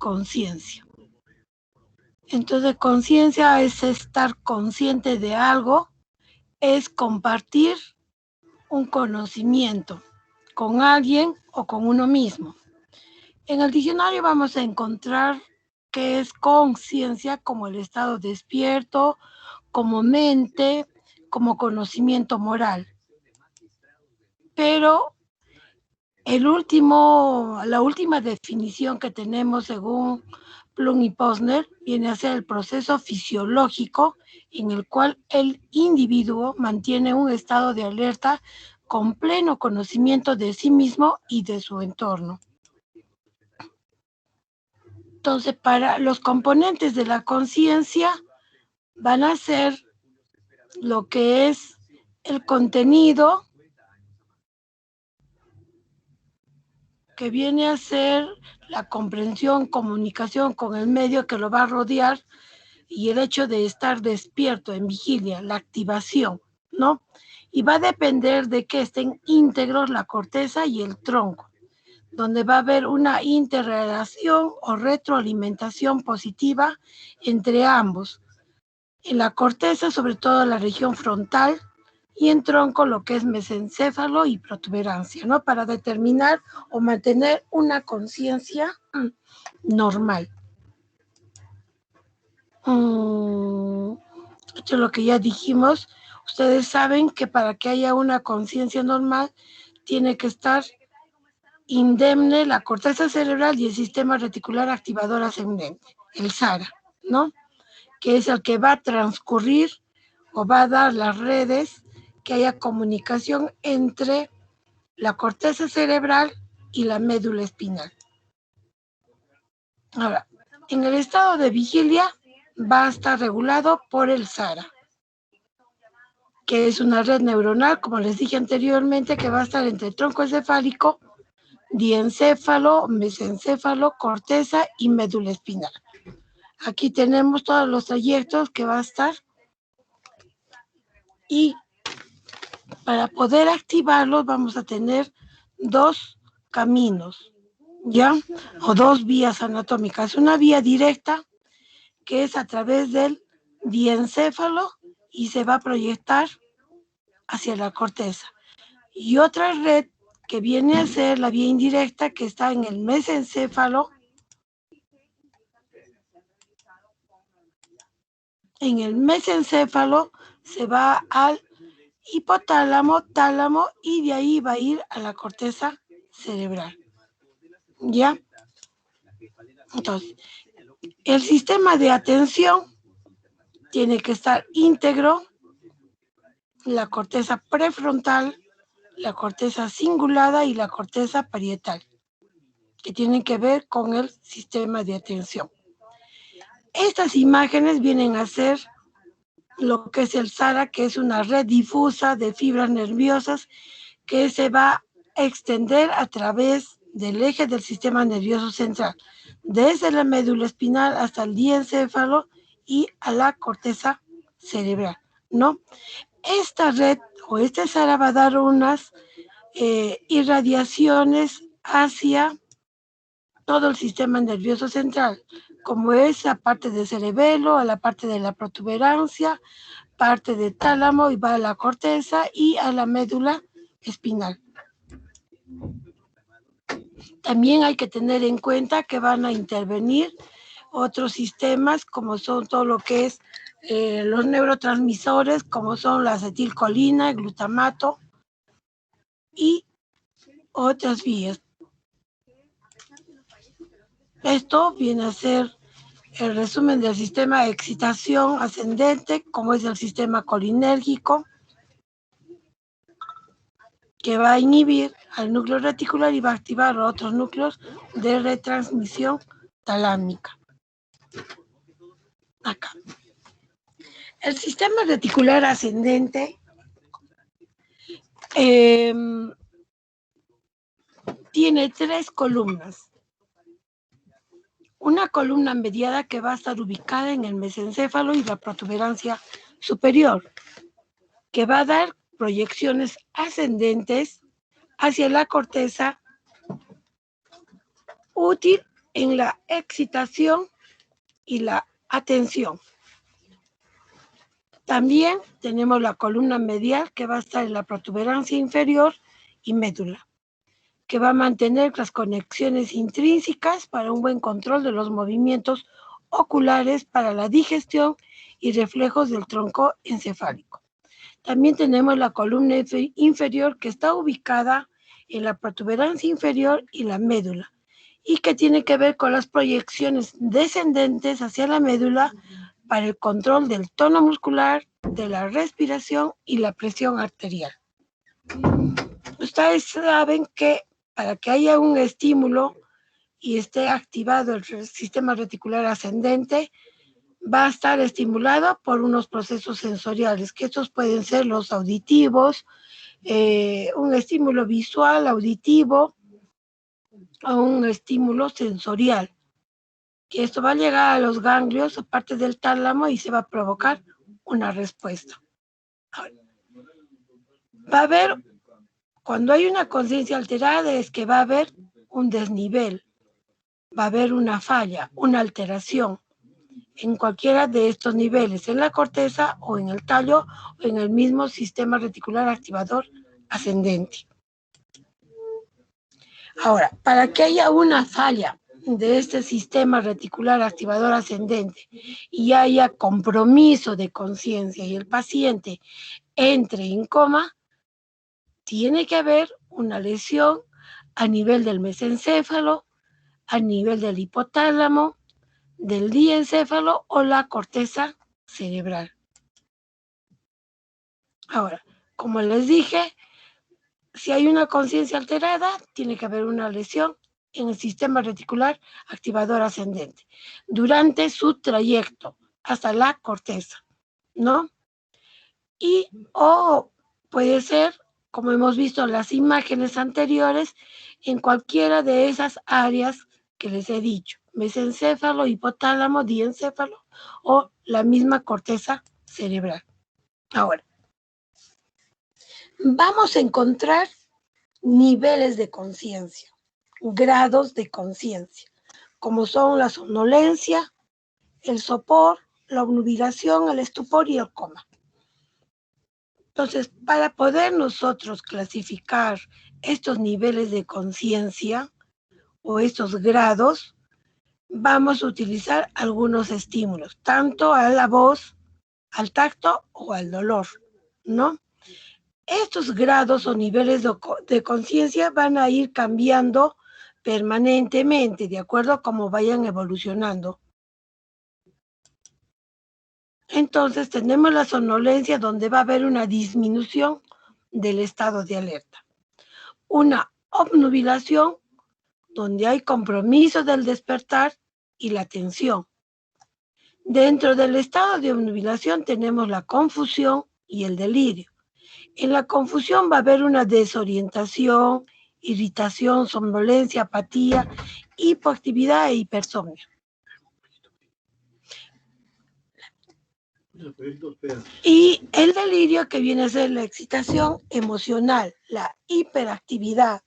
conciencia. Entonces, conciencia es estar consciente de algo, es compartir un conocimiento con alguien o con uno mismo. En el diccionario vamos a encontrar que es conciencia como el estado despierto, como mente, como conocimiento moral. Pero la última definición que tenemos según Bloom y Posner viene a ser el proceso fisiológico en el cual el individuo mantiene un estado de alerta con pleno conocimiento de sí mismo y de su entorno. Entonces, para los componentes de la conciencia van a ser lo que es el contenido, que viene a ser la comprensión, comunicación con el medio que lo va a rodear y el hecho de estar despierto en vigilia, la activación, ¿no? Y va a depender de que estén íntegros la corteza y el tronco, donde va a haber una interrelación o retroalimentación positiva entre ambos. En la corteza, sobre todo en la región frontal, y en tronco lo que es mesencéfalo y protuberancia, ¿no? Para determinar o mantener una conciencia normal. Esto es lo que ya dijimos. Ustedes saben que para que haya una conciencia normal tiene que estar indemne la corteza cerebral y el sistema reticular activador ascendente, el SARA, ¿no? Que es el que va a transcurrir o va a dar las redes, que haya comunicación entre la corteza cerebral y la médula espinal. Ahora, en el estado de vigilia va a estar regulado por el SARA, que es una red neuronal, como les dije anteriormente, que va a estar entre el tronco encefálico, diencéfalo, mesencéfalo, corteza y médula espinal. Aquí tenemos todos los trayectos que va a estar, y para poder activarlos vamos a tener dos caminos, ¿ya? O dos vías anatómicas. Una vía directa, que es a través del diencéfalo y se va a proyectar hacia la corteza. Y otra red que viene a ser la vía indirecta, que está en el mesencéfalo. En el mesencéfalo se va al hipotálamo, tálamo, y de ahí va a ir a la corteza cerebral. ¿Ya? Entonces, el sistema de atención tiene que estar íntegro, la corteza prefrontal, la corteza cingulada y la corteza parietal, que tienen que ver con el sistema de atención. Estas imágenes vienen a ser lo que es el SARA, que es una red difusa de fibras nerviosas que se va a extender a través del eje del sistema nervioso central, desde la médula espinal hasta el diencéfalo y a la corteza cerebral, ¿no? Esta red o este SARA va a dar unas irradiaciones hacia todo el sistema nervioso central, como es la parte del cerebelo, a la parte de la protuberancia, parte del tálamo, y va a la corteza y a la médula espinal. También hay que tener en cuenta que van a intervenir otros sistemas, como son todo lo que es los neurotransmisores, como son la acetilcolina, el glutamato y otras vías. Esto viene a ser el resumen del sistema de excitación ascendente, como es el sistema colinérgico, que va a inhibir al núcleo reticular y va a activar otros núcleos de retransmisión talámica. Acá. El sistema reticular ascendente tiene tres columnas. Una columna mediada que va a estar ubicada en el mesencéfalo y la protuberancia superior, que va a dar proyecciones ascendentes hacia la corteza útil en la excitación y la atención. También tenemos la columna medial que va a estar en la protuberancia inferior y médula, que va a mantener las conexiones intrínsecas para un buen control de los movimientos oculares para la digestión y reflejos del tronco encefálico. También tenemos la columna inferior que está ubicada en la protuberancia inferior y la médula y que tiene que ver con las proyecciones descendentes hacia la médula para el control del tono muscular, de la respiración y la presión arterial. Ustedes saben que para que haya un estímulo y esté activado el sistema reticular ascendente, va a estar estimulado por unos procesos sensoriales, que estos pueden ser los auditivos, un estímulo visual, auditivo, o un estímulo sensorial, que esto va a llegar a los ganglios, a parte del tálamo, y se va a provocar una respuesta. Va a haber, cuando hay una conciencia alterada, es que va a haber un desnivel, va a haber una falla, una alteración en cualquiera de estos niveles, en la corteza o en el tallo o en el mismo sistema reticular activador ascendente. Ahora, para que haya una falla de este sistema reticular activador ascendente y haya compromiso de conciencia y el paciente entre en coma, tiene que haber una lesión a nivel del mesencéfalo, a nivel del hipotálamo, del diencéfalo o la corteza cerebral. Ahora, como les dije, si hay una conciencia alterada, tiene que haber una lesión en el sistema reticular activador ascendente durante su trayecto hasta la corteza, ¿no? Y o puede ser, como hemos visto en las imágenes anteriores, en cualquiera de esas áreas que les he dicho, mesencéfalo, hipotálamo, diencéfalo o la misma corteza cerebral. Ahora, vamos a encontrar niveles de conciencia, grados de conciencia, como son la somnolencia, el sopor, la obnubilación, el estupor y el coma. Entonces, para poder nosotros clasificar estos niveles de conciencia o estos grados, vamos a utilizar algunos estímulos, tanto a la voz, al tacto o al dolor, ¿no? Estos grados o niveles de conciencia van a ir cambiando permanentemente, de acuerdo a cómo vayan evolucionando. Entonces tenemos la somnolencia donde va a haber una disminución del estado de alerta. Una obnubilación donde hay compromiso del despertar y la atención. Dentro del estado de obnubilación tenemos la confusión y el delirio. En la confusión va a haber una desorientación, irritación, somnolencia, apatía, hipoactividad e hipersomnio. Y el delirio, que viene a ser la excitación emocional, la hiperactividad,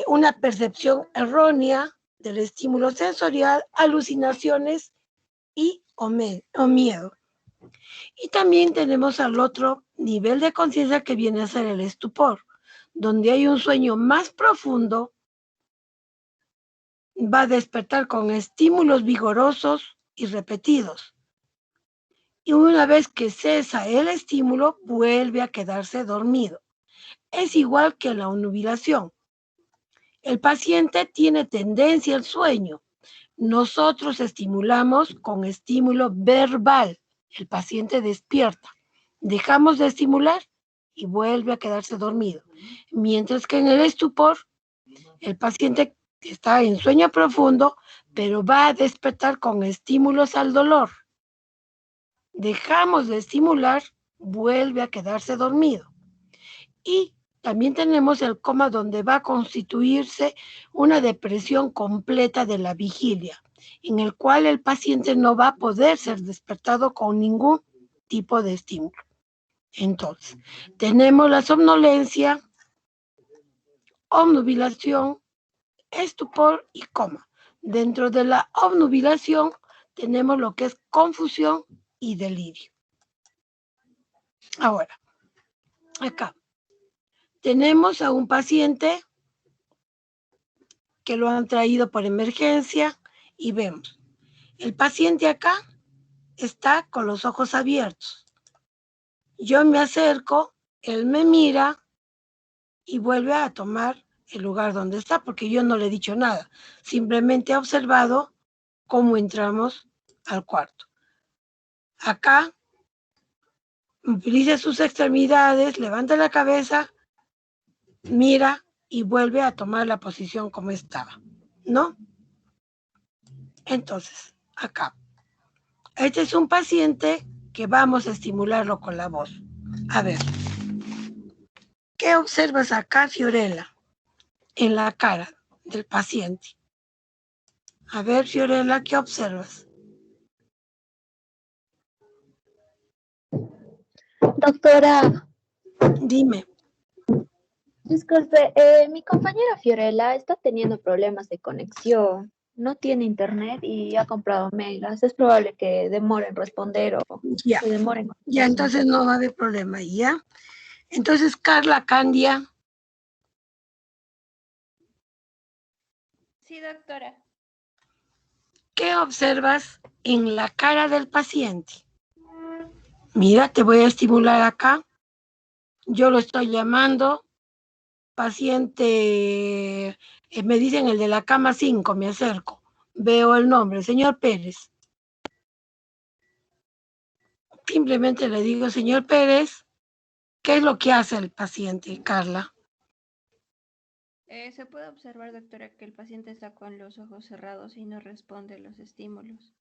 una percepción errónea del estímulo sensorial, alucinaciones y o miedo. Y también tenemos al otro nivel de conciencia que viene a ser el estupor, donde hay un sueño más profundo, va a despertar con estímulos vigorosos y repetidos. Y una vez que cesa el estímulo, vuelve a quedarse dormido. Es igual que la obnubilación. El paciente tiene tendencia al sueño. Nosotros estimulamos con estímulo verbal. El paciente despierta. Dejamos de estimular y vuelve a quedarse dormido. Mientras que en el estupor, el paciente está en sueño profundo, pero va a despertar con estímulos al dolor. Dejamos de estimular, vuelve a quedarse dormido. Y también tenemos el coma, donde va a constituirse una depresión completa de la vigilia, en el cual el paciente no va a poder ser despertado con ningún tipo de estímulo. Entonces, tenemos la somnolencia, obnubilación, estupor y coma. Dentro de la obnubilación tenemos lo que es confusión y delirio. Ahora, acá tenemos a un paciente que lo han traído por emergencia y vemos, el paciente acá está con los ojos abiertos. Yo me acerco, él me mira y vuelve a tomar el lugar donde está, porque yo no le he dicho nada, simplemente he observado cómo entramos al cuarto. Acá utiliza sus extremidades, levanta la cabeza, mira y vuelve a tomar la posición como estaba, ¿no? Entonces, acá, este es un paciente que vamos a estimularlo con la voz. A ver, ¿qué observas acá, Fiorella, en la cara del paciente? A ver, Fiorella, ¿qué observas? Doctora, Dime. disculpe, mi compañera Fiorella está teniendo problemas de conexión. No tiene internet y ha comprado megas. Es probable que demore en responder o Ya, se demore en ya, contestar su entonces mensaje. no va a haber problema, ¿ya? Entonces, Carla Candia, Sí, doctora. ¿qué observas en la cara del paciente? Mira, te voy a estimular acá. Yo lo estoy llamando paciente, me dicen el de la cama 5, me acerco. Veo el nombre, señor Pérez. Simplemente le digo, señor Pérez, ¿qué es lo que hace el paciente, Carla? Se puede observar, doctora, que el paciente está con los ojos cerrados y no responde a los estímulos.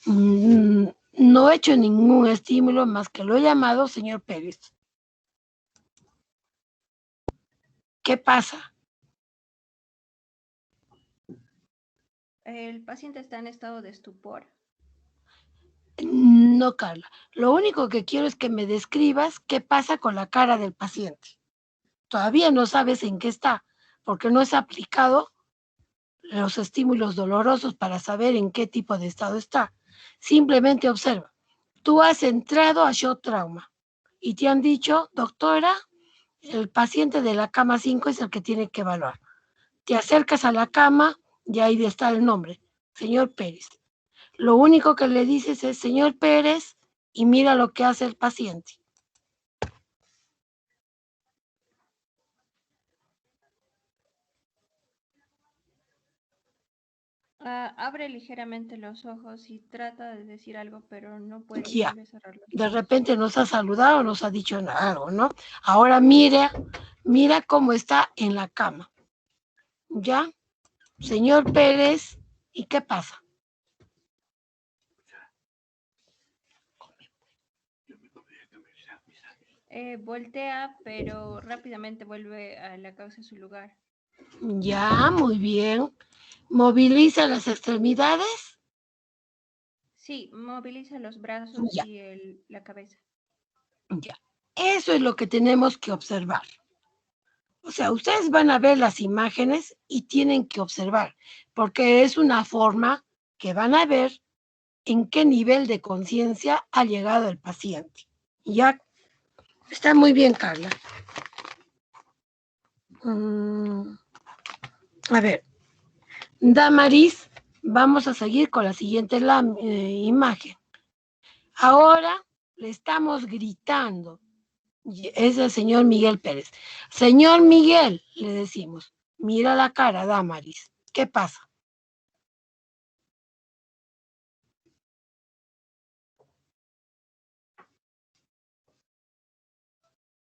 No he hecho ningún estímulo más que lo he llamado señor Pérez. ¿Qué pasa? El paciente está en estado de estupor. No, Carla. Lo único que quiero es que me describas qué pasa con la cara del paciente. Todavía no sabes en qué está, porque no has aplicado los estímulos dolorosos para saber en qué tipo de estado está. Simplemente observa. Tú has entrado a shock trauma y te han dicho, doctora, el paciente de la cama 5 es el que tiene que evaluar. Te acercas a la cama y ahí está el nombre, señor Pérez. Lo único que le dices es, señor Pérez, y mira lo que hace el paciente. Abre ligeramente los ojos y trata de decir algo, pero no puede y Ya, vuelve a cerrar los de ojos. repente nos ha saludado, nos ha dicho algo, ¿no? Ahora mira cómo está en la cama. ¿Ya? Señor Pérez, ¿y qué pasa? Voltea, pero rápidamente vuelve a la cabeza a su lugar. Ya, muy bien. Moviliza las extremidades. Sí, moviliza los brazos Ya, y la cabeza. ya. Eso es lo que tenemos que observar. O sea, ustedes van a ver las imágenes y tienen que observar, porque es una forma que van a ver en qué nivel de conciencia ha llegado el paciente. Ya está muy bien, Carla. A ver, Damaris, vamos a seguir con la siguiente imagen. Ahora le estamos gritando. Es el señor Miguel Pérez. Señor Miguel, le decimos, mira la cara, Damaris. ¿Qué pasa?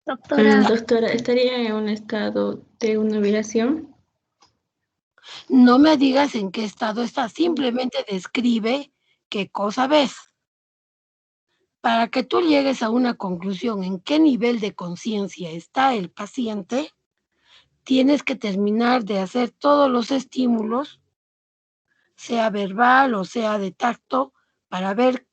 Doctora, Doctora, ¿estaría en un estado de nubilación? No me digas en qué estado está, simplemente describe qué cosa ves. Para que tú llegues a una conclusión en qué nivel de conciencia está el paciente, tienes que terminar de hacer todos los estímulos, sea verbal o sea de tacto, para ver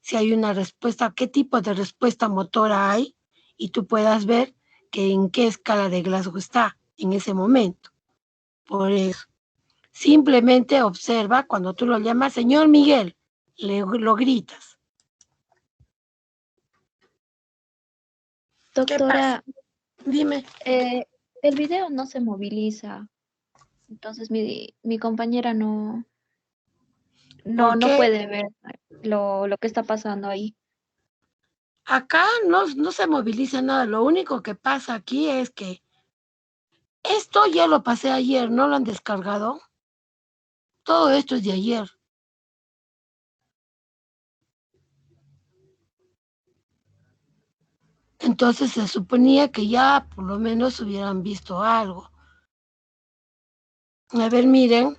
si hay una respuesta, qué tipo de respuesta motora hay, y tú puedas ver que en qué escala de Glasgow está en ese momento. Por eso, simplemente observa cuando tú lo llamas, señor Miguel, lo gritas. ¿Qué pasa? Doctora, Dime. el video no se moviliza, entonces mi compañera ¿Por no qué? puede ver lo que está pasando ahí. Acá no se moviliza nada. Lo único que pasa aquí es que esto ya lo pasé ayer, ¿no lo han descargado? Todo esto es de ayer. Entonces se suponía que ya por lo menos hubieran visto algo. A ver, miren,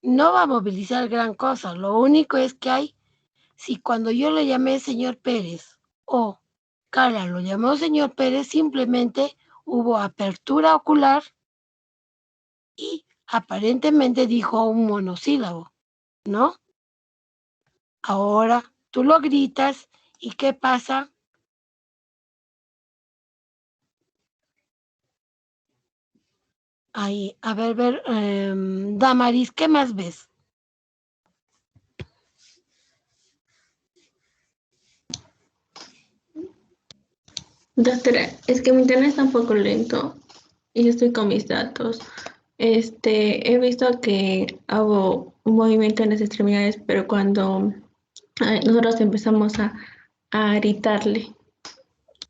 no va a movilizar gran cosa. Lo único es que hay, si cuando yo le llamé señor Pérez o Carla lo llamó señor Pérez, simplemente hubo apertura ocular y aparentemente dijo un monosílabo, ¿no? Ahora tú lo gritas y ¿qué pasa? Ahí, a ver, Damaris, ¿qué más ves? Doctora, es que mi internet está un poco lento y yo estoy con mis datos. He visto que hago un movimiento en las extremidades, pero cuando nosotros empezamos a gritarle.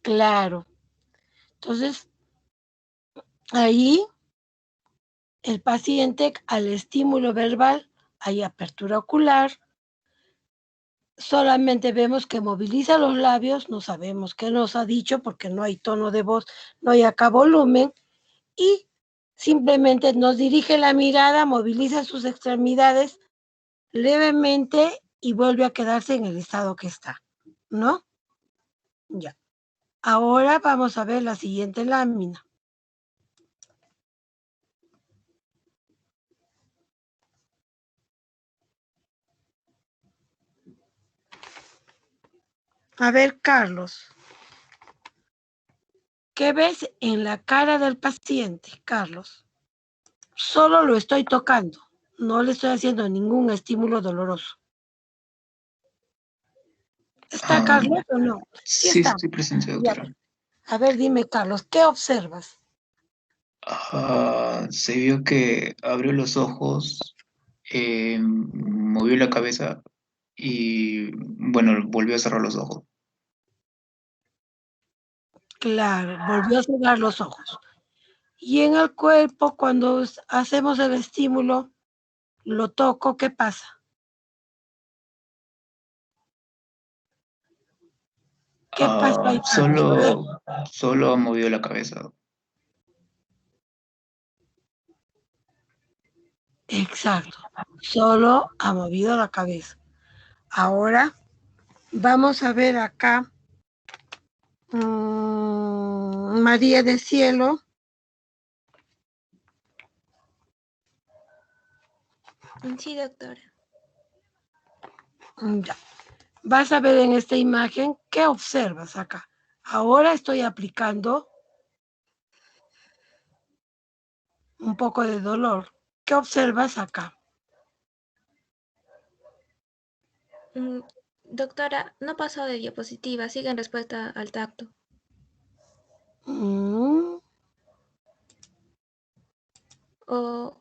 Claro. Entonces, ahí el paciente al estímulo verbal hay apertura ocular, solamente vemos que moviliza los labios, no sabemos qué nos ha dicho porque no hay tono de voz, no hay acá volumen y simplemente nos dirige la mirada, moviliza sus extremidades levemente y vuelve a quedarse en el estado que está, ¿no? Ya. Ahora vamos a ver la siguiente lámina. A ver, Carlos, ¿qué ves en la cara del paciente, Carlos? Solo lo estoy tocando, no le estoy haciendo ningún estímulo doloroso. ¿Está Ah, Carlos o no? Sí sí, está. estoy presente, Ya. doctora. A ver, dime, Carlos, ¿qué observas? Se vio que abrió los ojos, movió la cabeza y, bueno, volvió a cerrar los ojos. Claro, volvió a cerrar los ojos. Y en el cuerpo, cuando hacemos el estímulo, lo toco, ¿qué pasa? ¿Qué pasa ahí, Carlos? A ver, Solo movió la cabeza. exacto. Solo ha movido la cabeza. Ahora vamos a ver acá. María del Cielo. Sí, doctora. Ya. Vas a ver en esta imagen qué observas acá. Ahora estoy aplicando un poco de dolor. ¿Qué observas acá? Doctora, no pasó de diapositiva, sigue en respuesta al tacto. Mm, O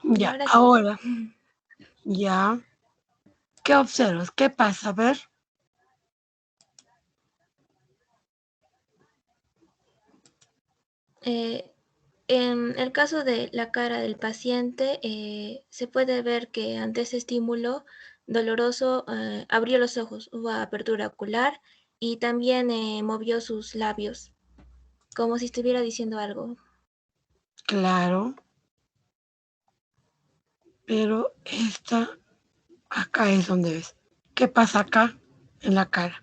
y ya, ahora sí. ahora, ya. ¿Qué observas? ¿Qué pasa? A ver. En el caso de la cara del paciente, se puede ver que ante ese estímulo doloroso abrió los ojos, hubo apertura ocular y también movió sus labios, como si estuviera diciendo algo. Claro. Pero acá es donde ves. ¿Qué pasa acá en la cara?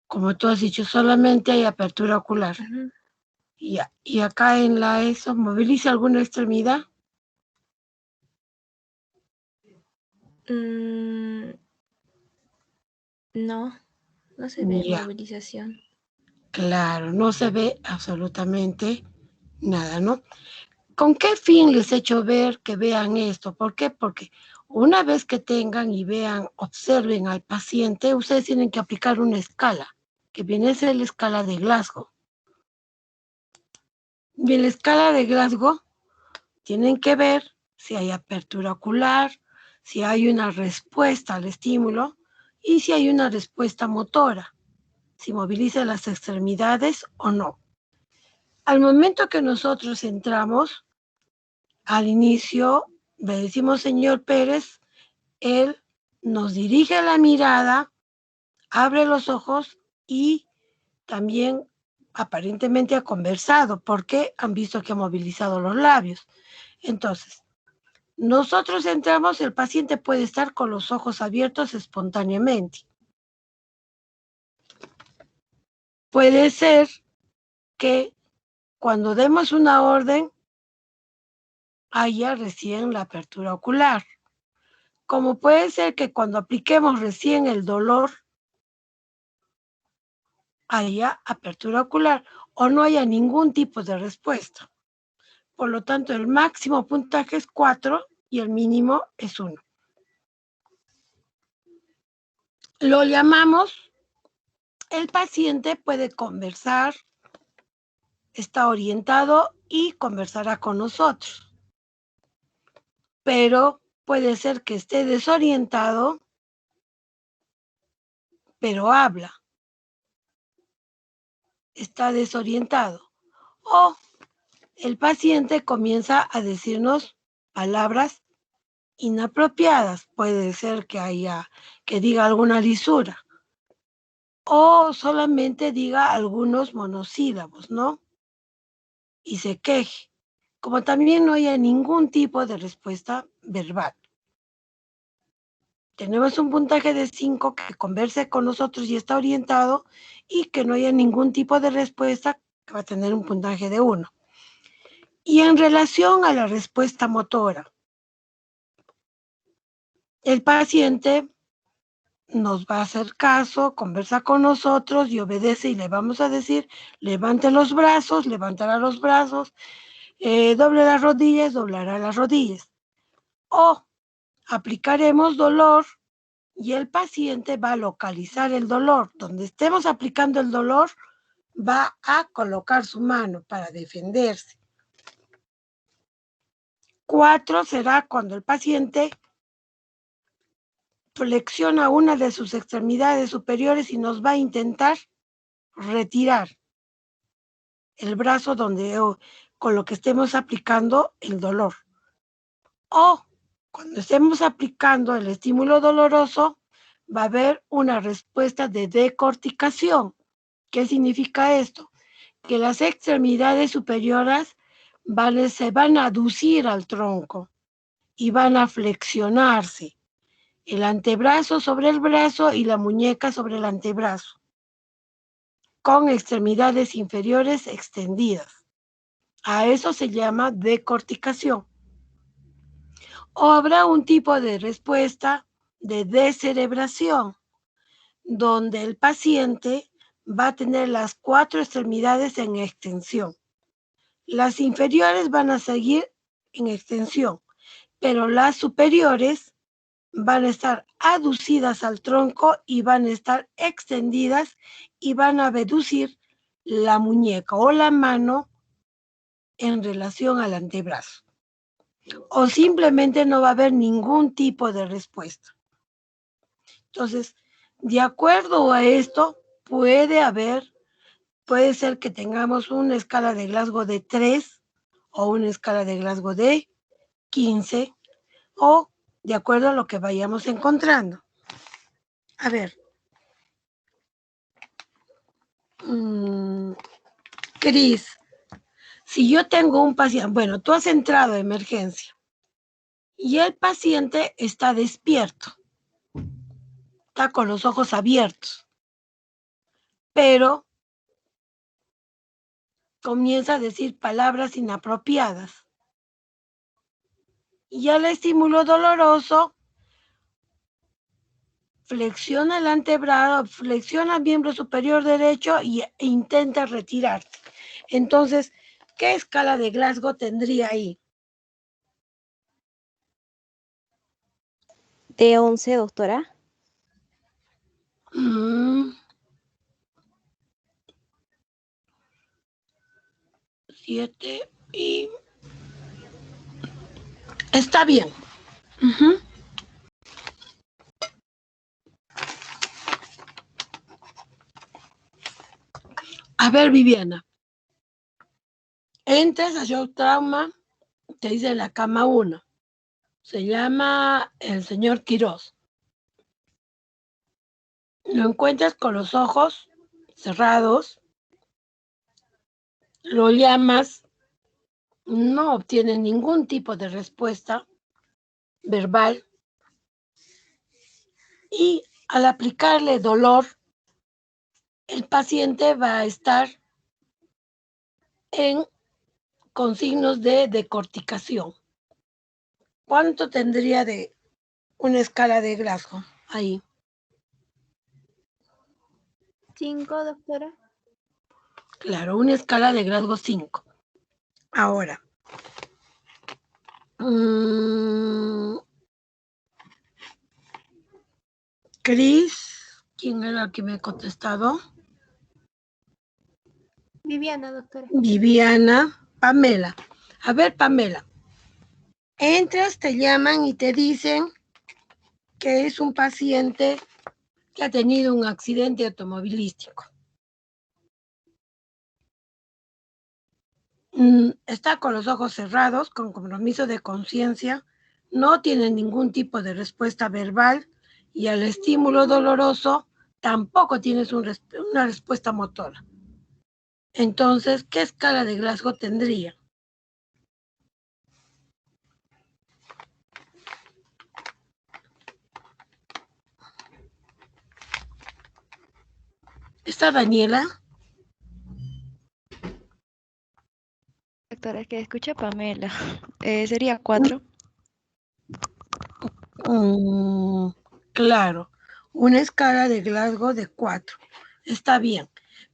Como tú has dicho, solamente hay apertura ocular. Ujú. Y acá en eso, ¿moviliza alguna extremidad? Mm, no, no se ve Ya, movilización. claro, no se ve absolutamente nada, ¿no? ¿Con qué fin les he hecho ver que vean esto? ¿Por qué? Porque una vez que tengan y vean, observen al paciente, ustedes tienen que aplicar una escala, que viene a ser la escala de Glasgow. Y en la escala de Glasgow tienen que ver si hay apertura ocular, si hay una respuesta al estímulo y si hay una respuesta motora, si moviliza las extremidades o no. Al momento que nosotros entramos, al inicio le decimos, señor Pérez, él nos dirige la mirada, abre los ojos y también aparentemente ha conversado porque han visto que ha movilizado los labios. Entonces, nosotros entramos, el paciente puede estar con los ojos abiertos espontáneamente. Puede ser que cuando demos una orden haya recién la apertura ocular. Como puede ser que cuando apliquemos recién el dolor haya apertura ocular o no haya ningún tipo de respuesta. Por lo tanto, el máximo puntaje es 4 y el mínimo es 1. Lo llamamos, el paciente puede conversar, está orientado y conversará con nosotros. Pero puede ser que esté desorientado, pero habla. Está desorientado. O el paciente comienza a decirnos palabras inapropiadas. Puede ser que diga alguna lisura. O solamente diga algunos monosílabos, ¿no? Y se queje. Como también no haya ningún tipo de respuesta verbal. Tenemos un puntaje de 5 que converse con nosotros y está orientado y que no haya ningún tipo de respuesta que va a tener un puntaje de 1. Y en relación a la respuesta motora, el paciente nos va a hacer caso, conversa con nosotros y obedece y le vamos a decir, levante los brazos, levantará los brazos, doble las rodillas, doblará las rodillas. O aplicaremos dolor y el paciente va a localizar el dolor. Donde estemos aplicando el dolor, va a colocar su mano para defenderse. 4 será cuando el paciente flexiona una de sus extremidades superiores y nos va a intentar retirar el brazo con lo que estemos aplicando el dolor. O cuando estemos aplicando el estímulo doloroso, va a haber una respuesta de decorticación. ¿Qué significa esto? Que las extremidades superiores se van a aducir al tronco y van a flexionarse. El antebrazo sobre el brazo y la muñeca sobre el antebrazo, con extremidades inferiores extendidas. A eso se llama decorticación. O habrá un tipo de respuesta de descerebración, donde el paciente va a tener las 4 extremidades en extensión. Las inferiores van a seguir en extensión, pero las superiores van a estar aducidas al tronco y van a estar extendidas y van a abducir la muñeca o la mano en relación al antebrazo. O simplemente no va a haber ningún tipo de respuesta. Entonces, de acuerdo a esto, puede ser que tengamos una escala de Glasgow de 3 o una escala de Glasgow de 15 o de acuerdo a lo que vayamos encontrando. A ver. Cris, si yo tengo un paciente, bueno, tú has entrado a emergencia y el paciente está despierto, está con los ojos abiertos, pero comienza a decir palabras inapropiadas. Y al estímulo doloroso flexiona el antebrazo, flexiona el miembro superior derecho e intenta retirarse. Entonces, ¿qué escala de Glasgow tendría ahí? De 11, doctora. 7 y... Está bien. A ver, Viviana. Entras a Shock Trauma, te dice la cama 1. Se llama el señor Quirós. Lo encuentras con los ojos cerrados. Lo llamas. No obtiene ningún tipo de respuesta verbal. Y al aplicarle dolor, el paciente va a estar con signos de decorticación. ¿Cuánto tendría de una escala de Glasgow ahí? 5, doctora. Claro, una escala de Glasgow 5. Ahora, Cris, ¿quién era el que me ha contestado? Viviana, doctora. Viviana, Pamela. A ver, Pamela. Entras, te llaman y te dicen que es un paciente que ha tenido un accidente automovilístico. Está con los ojos cerrados, con compromiso de conciencia, no tiene ningún tipo de respuesta verbal y al estímulo doloroso tampoco tienes una respuesta motora. Entonces, ¿qué escala de Glasgow tendría? ¿Está Daniela? Doctora, es que escucha Pamela. Sería 4. Claro, una escala de Glasgow de 4. Está bien.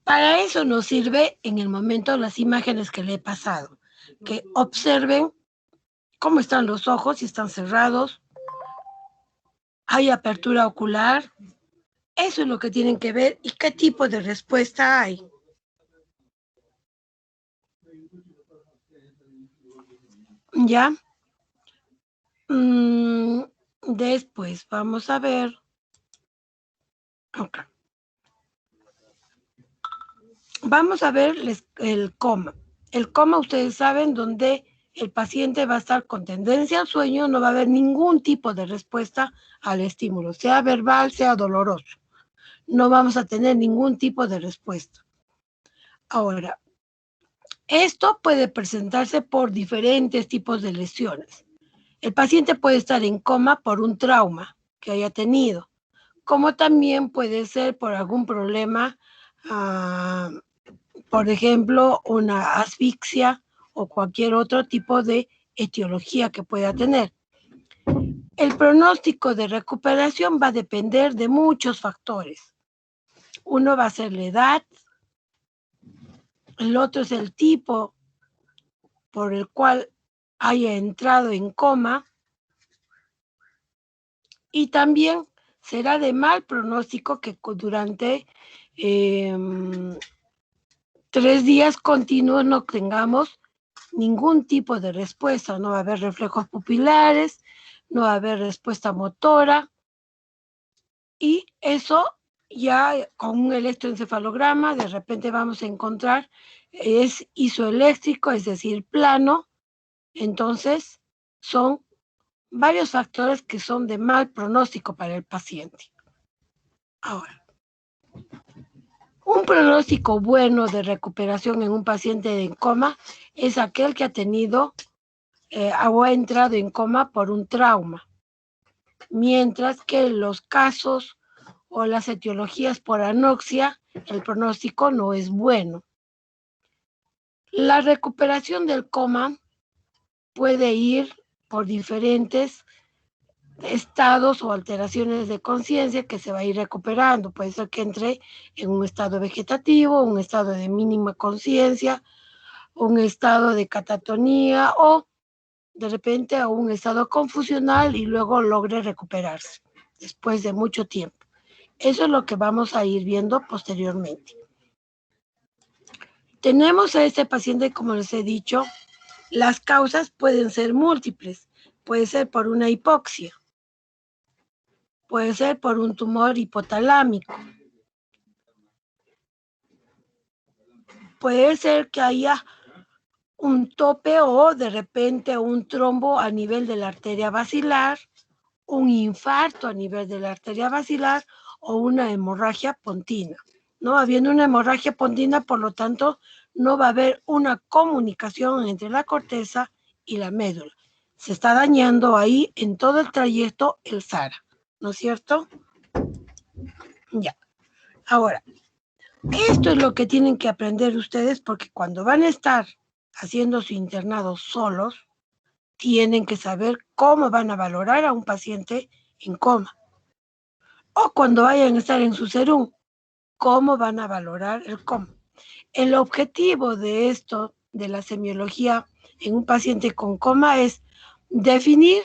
Para eso nos sirve en el momento las imágenes que le he pasado. Que observen cómo están los ojos, si están cerrados, hay apertura ocular. Eso es lo que tienen que ver y qué tipo de respuesta hay. ¿Ya? Después vamos a ver. Okay. Vamos a ver el coma. El coma, ustedes saben, donde el paciente va a estar con tendencia al sueño, no va a haber ningún tipo de respuesta al estímulo, sea verbal, sea doloroso. No vamos a tener ningún tipo de respuesta. Ahora, esto puede presentarse por diferentes tipos de lesiones. El paciente puede estar en coma por un trauma que haya tenido, como también puede ser por algún problema, por ejemplo, una asfixia o cualquier otro tipo de etiología que pueda tener. El pronóstico de recuperación va a depender de muchos factores. Uno va a ser la edad, el otro es el tipo por el cual haya entrado en coma y también será de mal pronóstico que durante 3 días continuos no tengamos ningún tipo de respuesta, no va a haber reflejos pupilares, no va a haber respuesta motora y eso ya con un electroencefalograma de repente vamos a encontrar es isoeléctrico, es decir, plano, entonces son varios factores que son de mal pronóstico para el paciente. Ahora, un pronóstico bueno de recuperación en un paciente en coma es aquel que ha tenido o ha entrado en coma por un trauma, mientras que los casos o las etiologías por anoxia, el pronóstico no es bueno. La recuperación del coma puede ir por diferentes estados o alteraciones de conciencia que se va a ir recuperando. Puede ser que entre en un estado vegetativo, un estado de mínima conciencia, un estado de catatonía o de repente a un estado confusional y luego logre recuperarse después de mucho tiempo. Eso es lo que vamos a ir viendo posteriormente. Tenemos a este paciente, como les he dicho, las causas pueden ser múltiples. Puede ser por una hipoxia, puede ser por un tumor hipotalámico, puede ser que haya un tope o de repente un trombo a nivel de la arteria basilar, un infarto a nivel de la arteria basilar o una hemorragia pontina, ¿no? Habiendo una hemorragia pontina, por lo tanto, no va a haber una comunicación entre la corteza y la médula. Se está dañando ahí en todo el trayecto el SARA, ¿no es cierto? Ya. Ahora, esto es lo que tienen que aprender ustedes porque cuando van a estar haciendo su internado solos, tienen que saber cómo van a valorar a un paciente en coma. O cuando vayan a estar en su serum, cómo van a valorar el coma. El objetivo de esto, de la semiología en un paciente con coma, es definir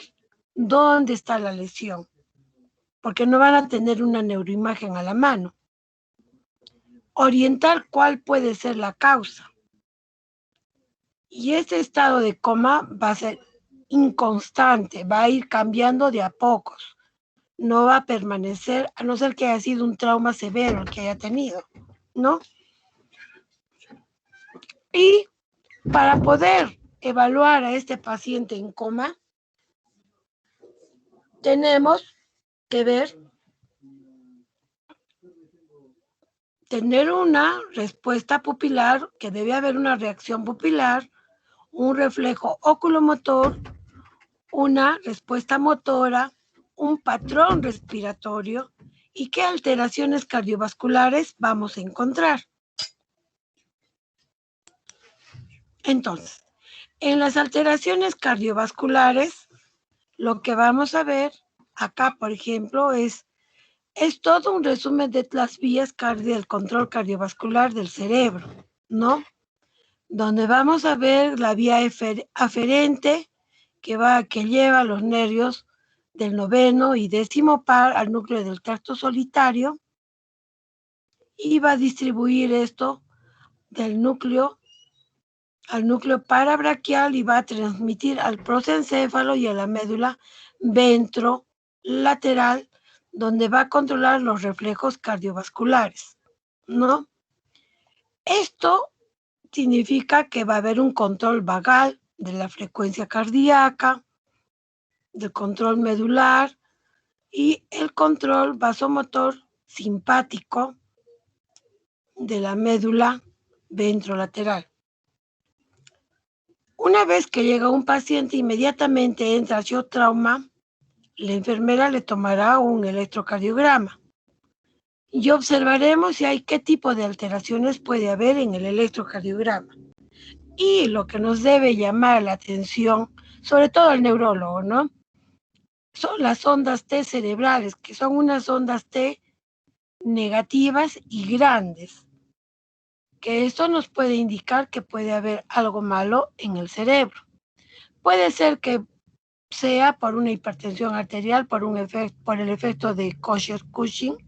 dónde está la lesión, porque no van a tener una neuroimagen a la mano. Orientar cuál puede ser la causa. Y este estado de coma va a ser inconstante, va a ir cambiando de a pocos. No va a permanecer, a no ser que haya sido un trauma severo el que haya tenido, ¿no? Y para poder evaluar a este paciente en coma, tenemos que tener una respuesta pupilar, que debe haber una reacción pupilar, un reflejo oculomotor, una respuesta motora, un patrón respiratorio y qué alteraciones cardiovasculares vamos a encontrar. Entonces, en las alteraciones cardiovasculares, lo que vamos a ver acá, por ejemplo, es todo un resumen de las vías del control cardiovascular del cerebro, ¿no? Donde vamos a ver la vía aferente que lleva los nervios del noveno y décimo par al núcleo del tracto solitario y va a distribuir esto del núcleo al núcleo parabraquial y va a transmitir al prosencéfalo y a la médula ventrolateral, donde va a controlar los reflejos cardiovasculares, ¿no? Esto significa que va a haber un control vagal de la frecuencia cardíaca, del control medular y el control vasomotor simpático de la médula ventrolateral. Una vez que llega un paciente, inmediatamente entra trauma, la enfermera le tomará un electrocardiograma y observaremos si hay qué tipo de alteraciones puede haber en el electrocardiograma. Y lo que nos debe llamar la atención, sobre todo al neurólogo, ¿no? Son las ondas T cerebrales, que son unas ondas T negativas y grandes, que esto nos puede indicar que puede haber algo malo en el cerebro. Puede ser que sea por una hipertensión arterial, por el efecto de Usher-Cushing.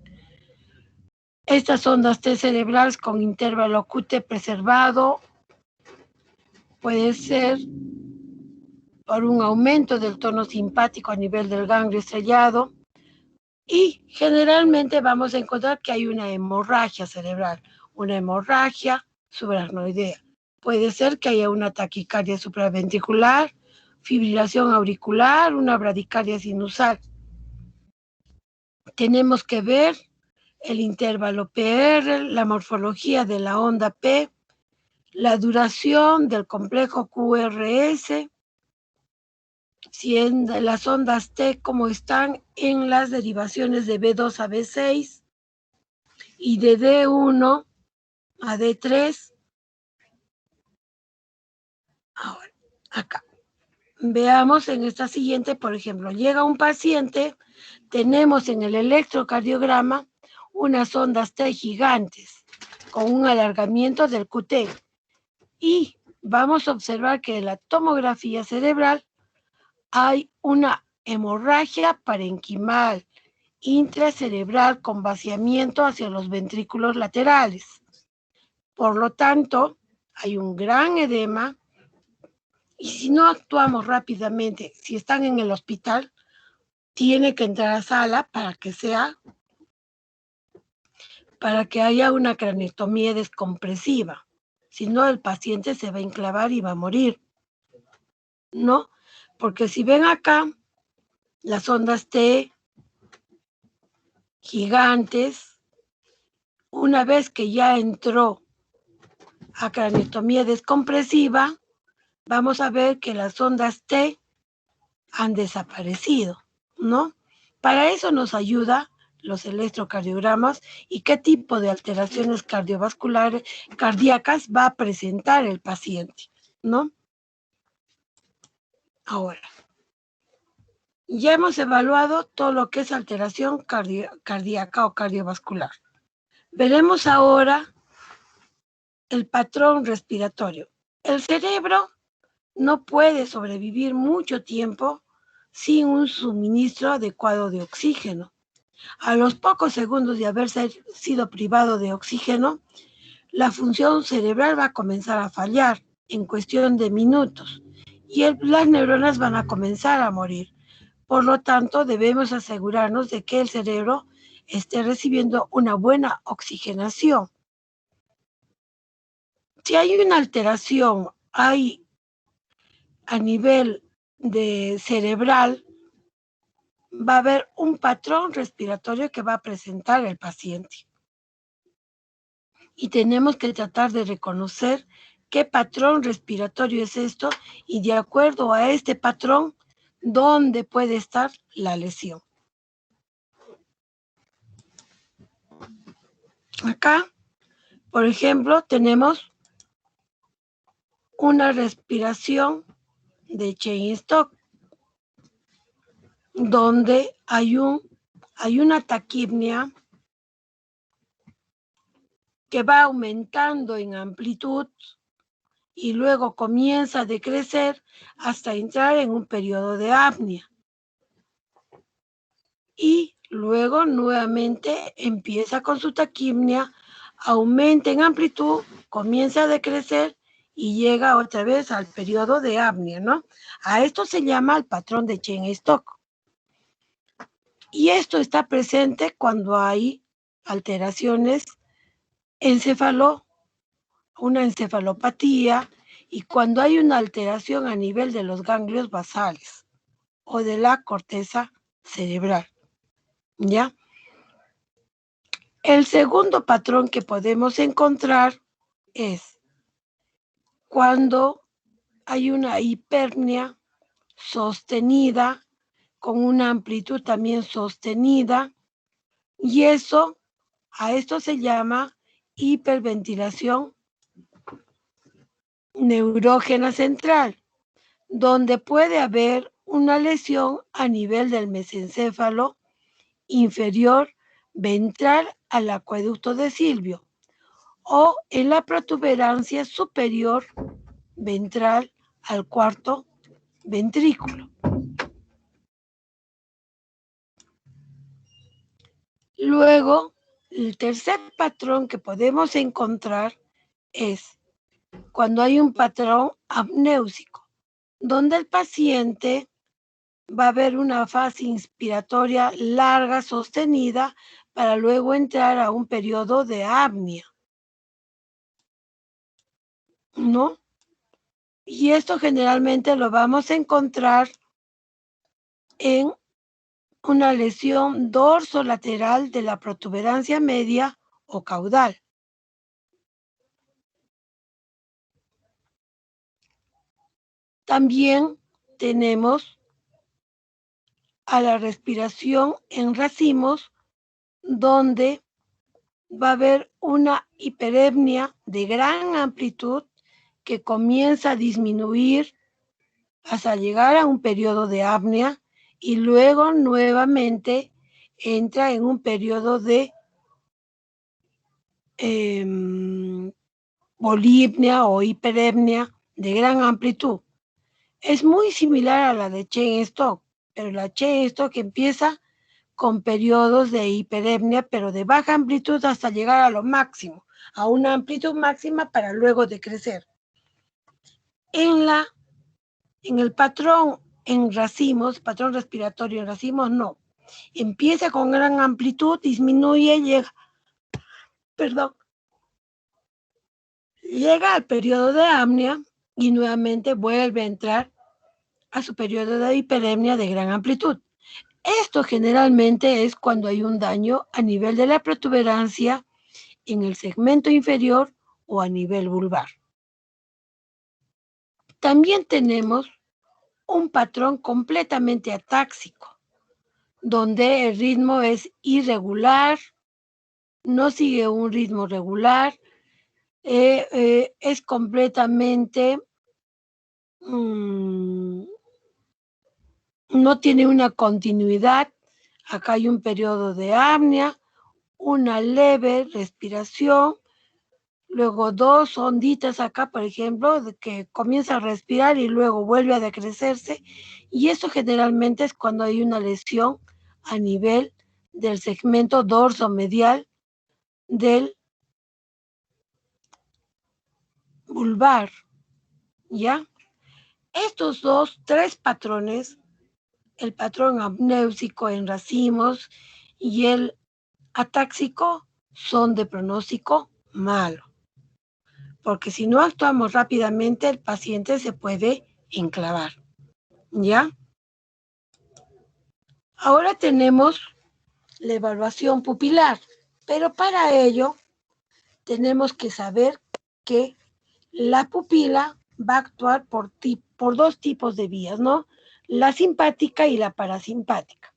Estas ondas T cerebrales con intervalo QT preservado puede ser por un aumento del tono simpático a nivel del ganglio estrellado y generalmente vamos a encontrar que hay una hemorragia cerebral, una hemorragia subaracnoidea. Puede ser que haya una taquicardia supraventricular, fibrilación auricular, una bradicardia sinusal. Tenemos que ver el intervalo PR, la morfología de la onda P, la duración del complejo QRS, si en las ondas T como están en las derivaciones de B2 a B6 y de D1 a D3. Ahora, acá. Veamos en esta siguiente, por ejemplo, llega un paciente, tenemos en el electrocardiograma unas ondas T gigantes con un alargamiento del QT y vamos a observar que en la tomografía cerebral hay una hemorragia parenquimal intracerebral con vaciamiento hacia los ventrículos laterales. Por lo tanto, hay un gran edema y si no actuamos rápidamente, si están en el hospital, tiene que entrar a sala para que haya una craneotomía descompresiva. Si no, el paciente se va a enclavar y va a morir, ¿no? Porque si ven acá, las ondas T gigantes, una vez que ya entró a craneotomía descompresiva, vamos a ver que las ondas T han desaparecido, ¿no? Para eso nos ayuda los electrocardiogramas y qué tipo de alteraciones cardiovasculares, cardíacas va a presentar el paciente, ¿no? Ahora, ya hemos evaluado todo lo que es alteración cardíaca o cardiovascular. Veremos ahora el patrón respiratorio. El cerebro no puede sobrevivir mucho tiempo sin un suministro adecuado de oxígeno. A los pocos segundos de haber sido privado de oxígeno, la función cerebral va a comenzar a fallar en cuestión de minutos y las neuronas van a comenzar a morir. Por lo tanto, debemos asegurarnos de que el cerebro esté recibiendo una buena oxigenación. Si hay una alteración, a nivel cerebral, va a haber un patrón respiratorio que va a presentar el paciente. Y tenemos que tratar de reconocer qué patrón respiratorio es esto y de acuerdo a este patrón, dónde puede estar la lesión. Acá, por ejemplo, tenemos una respiración de Cheyne-Stokes, donde hay una taquipnia que va aumentando en amplitud y luego comienza a decrecer hasta entrar en un periodo de apnea. Y luego nuevamente empieza con su taquipnia, aumenta en amplitud, comienza a decrecer y llega otra vez al periodo de apnea, ¿no? A esto se llama el patrón de Cheyne-Stokes. Y esto está presente cuando hay alteraciones una encefalopatía y cuando hay una alteración a nivel de los ganglios basales o de la corteza cerebral, ¿ya? El segundo patrón que podemos encontrar es cuando hay una hiperpnea sostenida con una amplitud también sostenida y a esto se llama hiperventilación neurógena central, donde puede haber una lesión a nivel del mesencéfalo inferior ventral al acueducto de Silvio o en la protuberancia superior ventral al cuarto ventrículo. Luego, el tercer patrón que podemos encontrar es cuando hay un patrón apnéusico, donde el paciente va a haber una fase inspiratoria larga, sostenida, para luego entrar a un periodo de apnea, ¿no? Y esto generalmente lo vamos a encontrar en una lesión dorsolateral de la protuberancia media o caudal. También tenemos a la respiración en racimos, donde va a haber una hiperepnea de gran amplitud que comienza a disminuir hasta llegar a un periodo de apnea y luego nuevamente entra en un periodo de polipnea o hiperepnea de gran amplitud. Es muy similar a la de Cheyne-Stokes, pero la Cheyne-Stokes empieza con periodos de hiperepnea, pero de baja amplitud hasta llegar a lo máximo, a una amplitud máxima para luego decrecer. En el patrón en racimos, patrón respiratorio en racimos, no. Empieza con gran amplitud, disminuye, llega al periodo de apnea y nuevamente vuelve a entrar a su periodo de hiperemia de gran amplitud. Esto generalmente es cuando hay un daño a nivel de la protuberancia en el segmento inferior o a nivel vulvar. También tenemos un patrón completamente atáxico, donde el ritmo es irregular, no sigue un ritmo regular, es completamente, no tiene una continuidad. Acá hay un periodo de apnea, una leve respiración, luego 2 onditas acá, por ejemplo, de que comienza a respirar y luego vuelve a decrecerse, y eso generalmente es cuando hay una lesión a nivel del segmento dorsomedial del vulvar, ¿ya? Estos 3 patrones, el patrón apnéusico en racimos y el atáxico, son de pronóstico malo, porque si no actuamos rápidamente, el paciente se puede enclavar, ¿ya? Ahora tenemos la evaluación pupilar, pero para ello tenemos que saber que la pupila va a actuar por 2 tipos de vías, ¿no? La simpática y la parasimpática.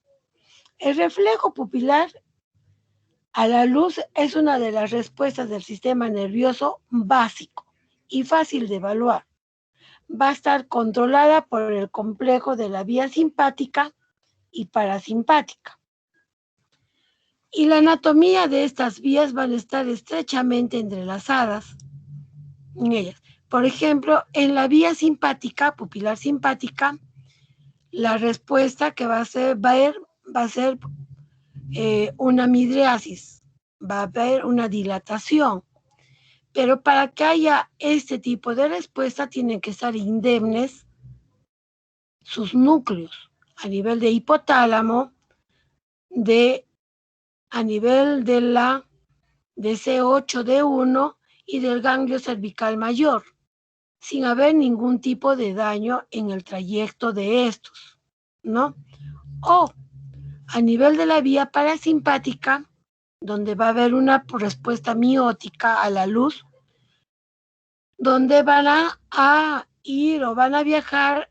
El reflejo pupilar a la luz es una de las respuestas del sistema nervioso básico y fácil de evaluar. Va a estar controlada por el complejo de la vía simpática y parasimpática. Y la anatomía de estas vías van a estar estrechamente entrelazadas en ellas. Por ejemplo, en la vía simpática, pupilar simpática, la respuesta que va a ser una midriasis, va a haber una dilatación. Pero para que haya este tipo de respuesta tienen que estar indemnes sus núcleos a nivel de hipotálamo, a nivel de C8D1 y del ganglio cervical mayor, sin haber ningún tipo de daño en el trayecto de estos, ¿no? O a nivel de la vía parasimpática, donde va a haber una respuesta miótica a la luz, donde van a ir o van a viajar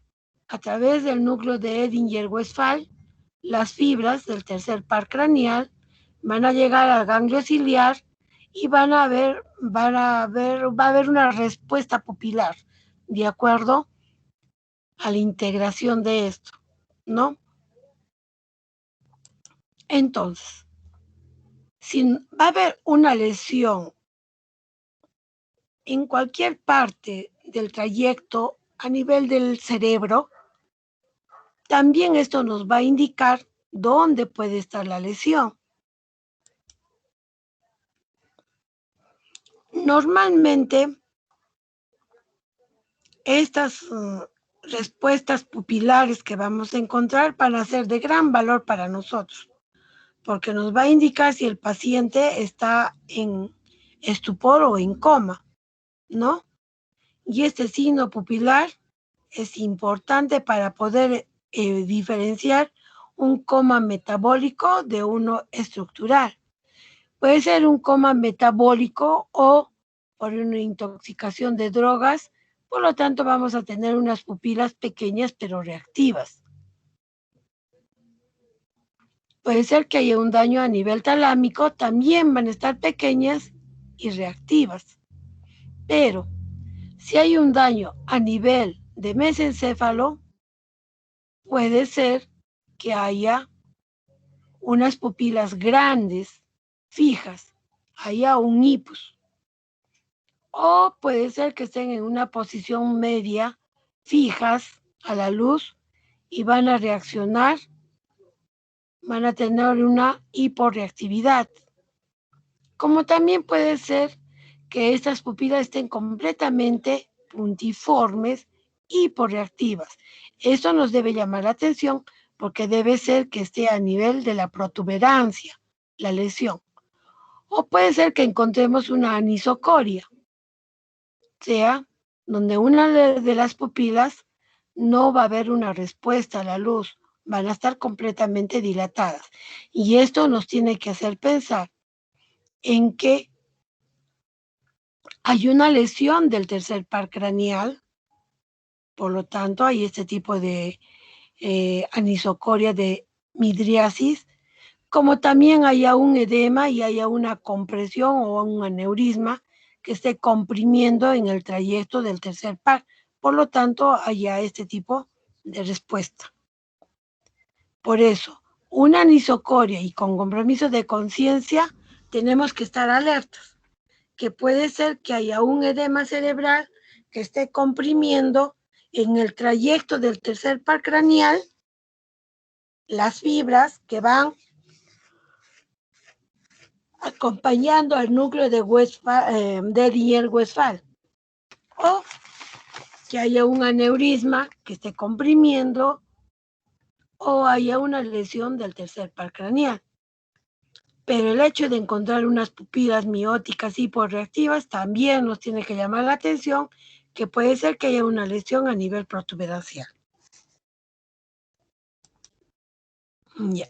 a través del núcleo de Edinger-Westphal las fibras del tercer par craneal, van a llegar al ganglio ciliar y va a haber una respuesta pupilar de acuerdo a la integración de esto, ¿no? Entonces, si va a haber una lesión en cualquier parte del trayecto a nivel del cerebro, también esto nos va a indicar dónde puede estar la lesión. Normalmente, estas respuestas pupilares que vamos a encontrar van a ser de gran valor para nosotros, porque nos va a indicar si el paciente está en estupor o en coma, ¿no? Y este signo pupilar es importante para poder diferenciar un coma metabólico de uno estructural. Puede ser un coma metabólico o por una intoxicación de drogas, por lo tanto vamos a tener unas pupilas pequeñas pero reactivas. Puede ser que haya un daño a nivel talámico, también van a estar pequeñas y reactivas. Pero si hay un daño a nivel de mesencéfalo, puede ser que haya unas pupilas grandes, fijas, haya un hipus. O puede ser que estén en una posición media, fijas a la luz y van a reaccionar, van a tener una hiporreactividad. Como también puede ser que estas pupilas estén completamente puntiformes, hiporreactivas. Esto nos debe llamar la atención porque debe ser que esté a nivel de la protuberancia, la lesión. O puede ser que encontremos una anisocoria, sea donde una de las pupilas no va a haber una respuesta a la luz, van a estar completamente dilatadas. Y esto nos tiene que hacer pensar en que hay una lesión del tercer par craneal, por lo tanto hay este tipo de anisocoria de midriasis, como también haya un edema y haya una compresión o un aneurisma que esté comprimiendo en el trayecto del tercer par. Por lo tanto, haya este tipo de respuesta. Por eso, una anisocoria y con compromiso de conciencia, tenemos que estar alertas, que puede ser que haya un edema cerebral que esté comprimiendo en el trayecto del tercer par craneal las fibras que van acompañando al núcleo de Diel-Westphal, o que haya un aneurisma que esté comprimiendo o haya una lesión del tercer par craneal. Pero el hecho de encontrar unas pupilas mióticas hiporreactivas también nos tiene que llamar la atención, que puede ser que haya una lesión a nivel protuberancial. Ya.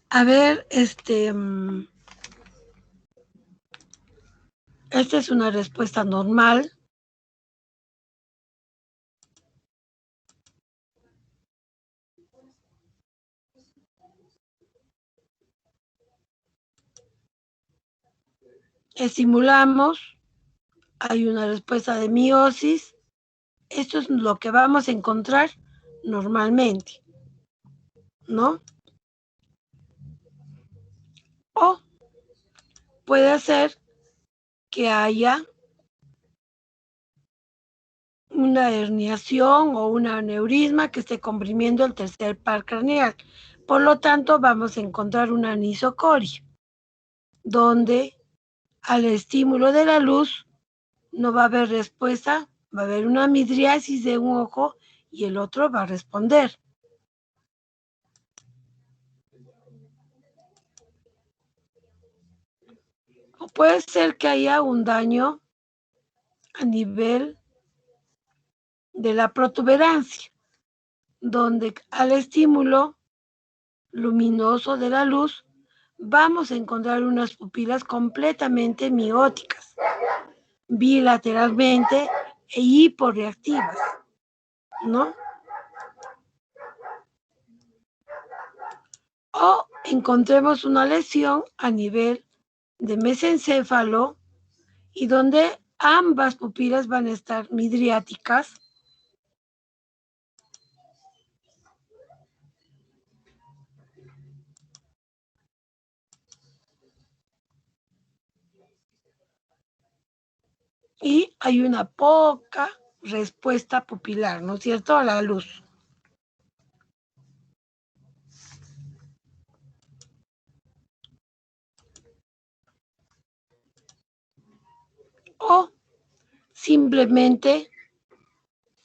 A ver, esta es una respuesta normal. Estimulamos, hay una respuesta de miosis. Esto es lo que vamos a encontrar normalmente, ¿no? O puede ser que haya una herniación o un aneurisma que esté comprimiendo el tercer par craneal. Por lo tanto, vamos a encontrar una anisocoria, donde al estímulo de la luz no va a haber respuesta, va a haber una midriasis de un ojo y el otro va a responder. O puede ser que haya un daño a nivel de la protuberancia, donde al estímulo luminoso de la luz vamos a encontrar unas pupilas completamente mióticas, bilateralmente e hiporreactivas, ¿no? O encontremos una lesión a nivel de mesencéfalo y donde ambas pupilas van a estar midriáticas y hay una poca respuesta pupilar, ¿no es cierto?, a la luz. O simplemente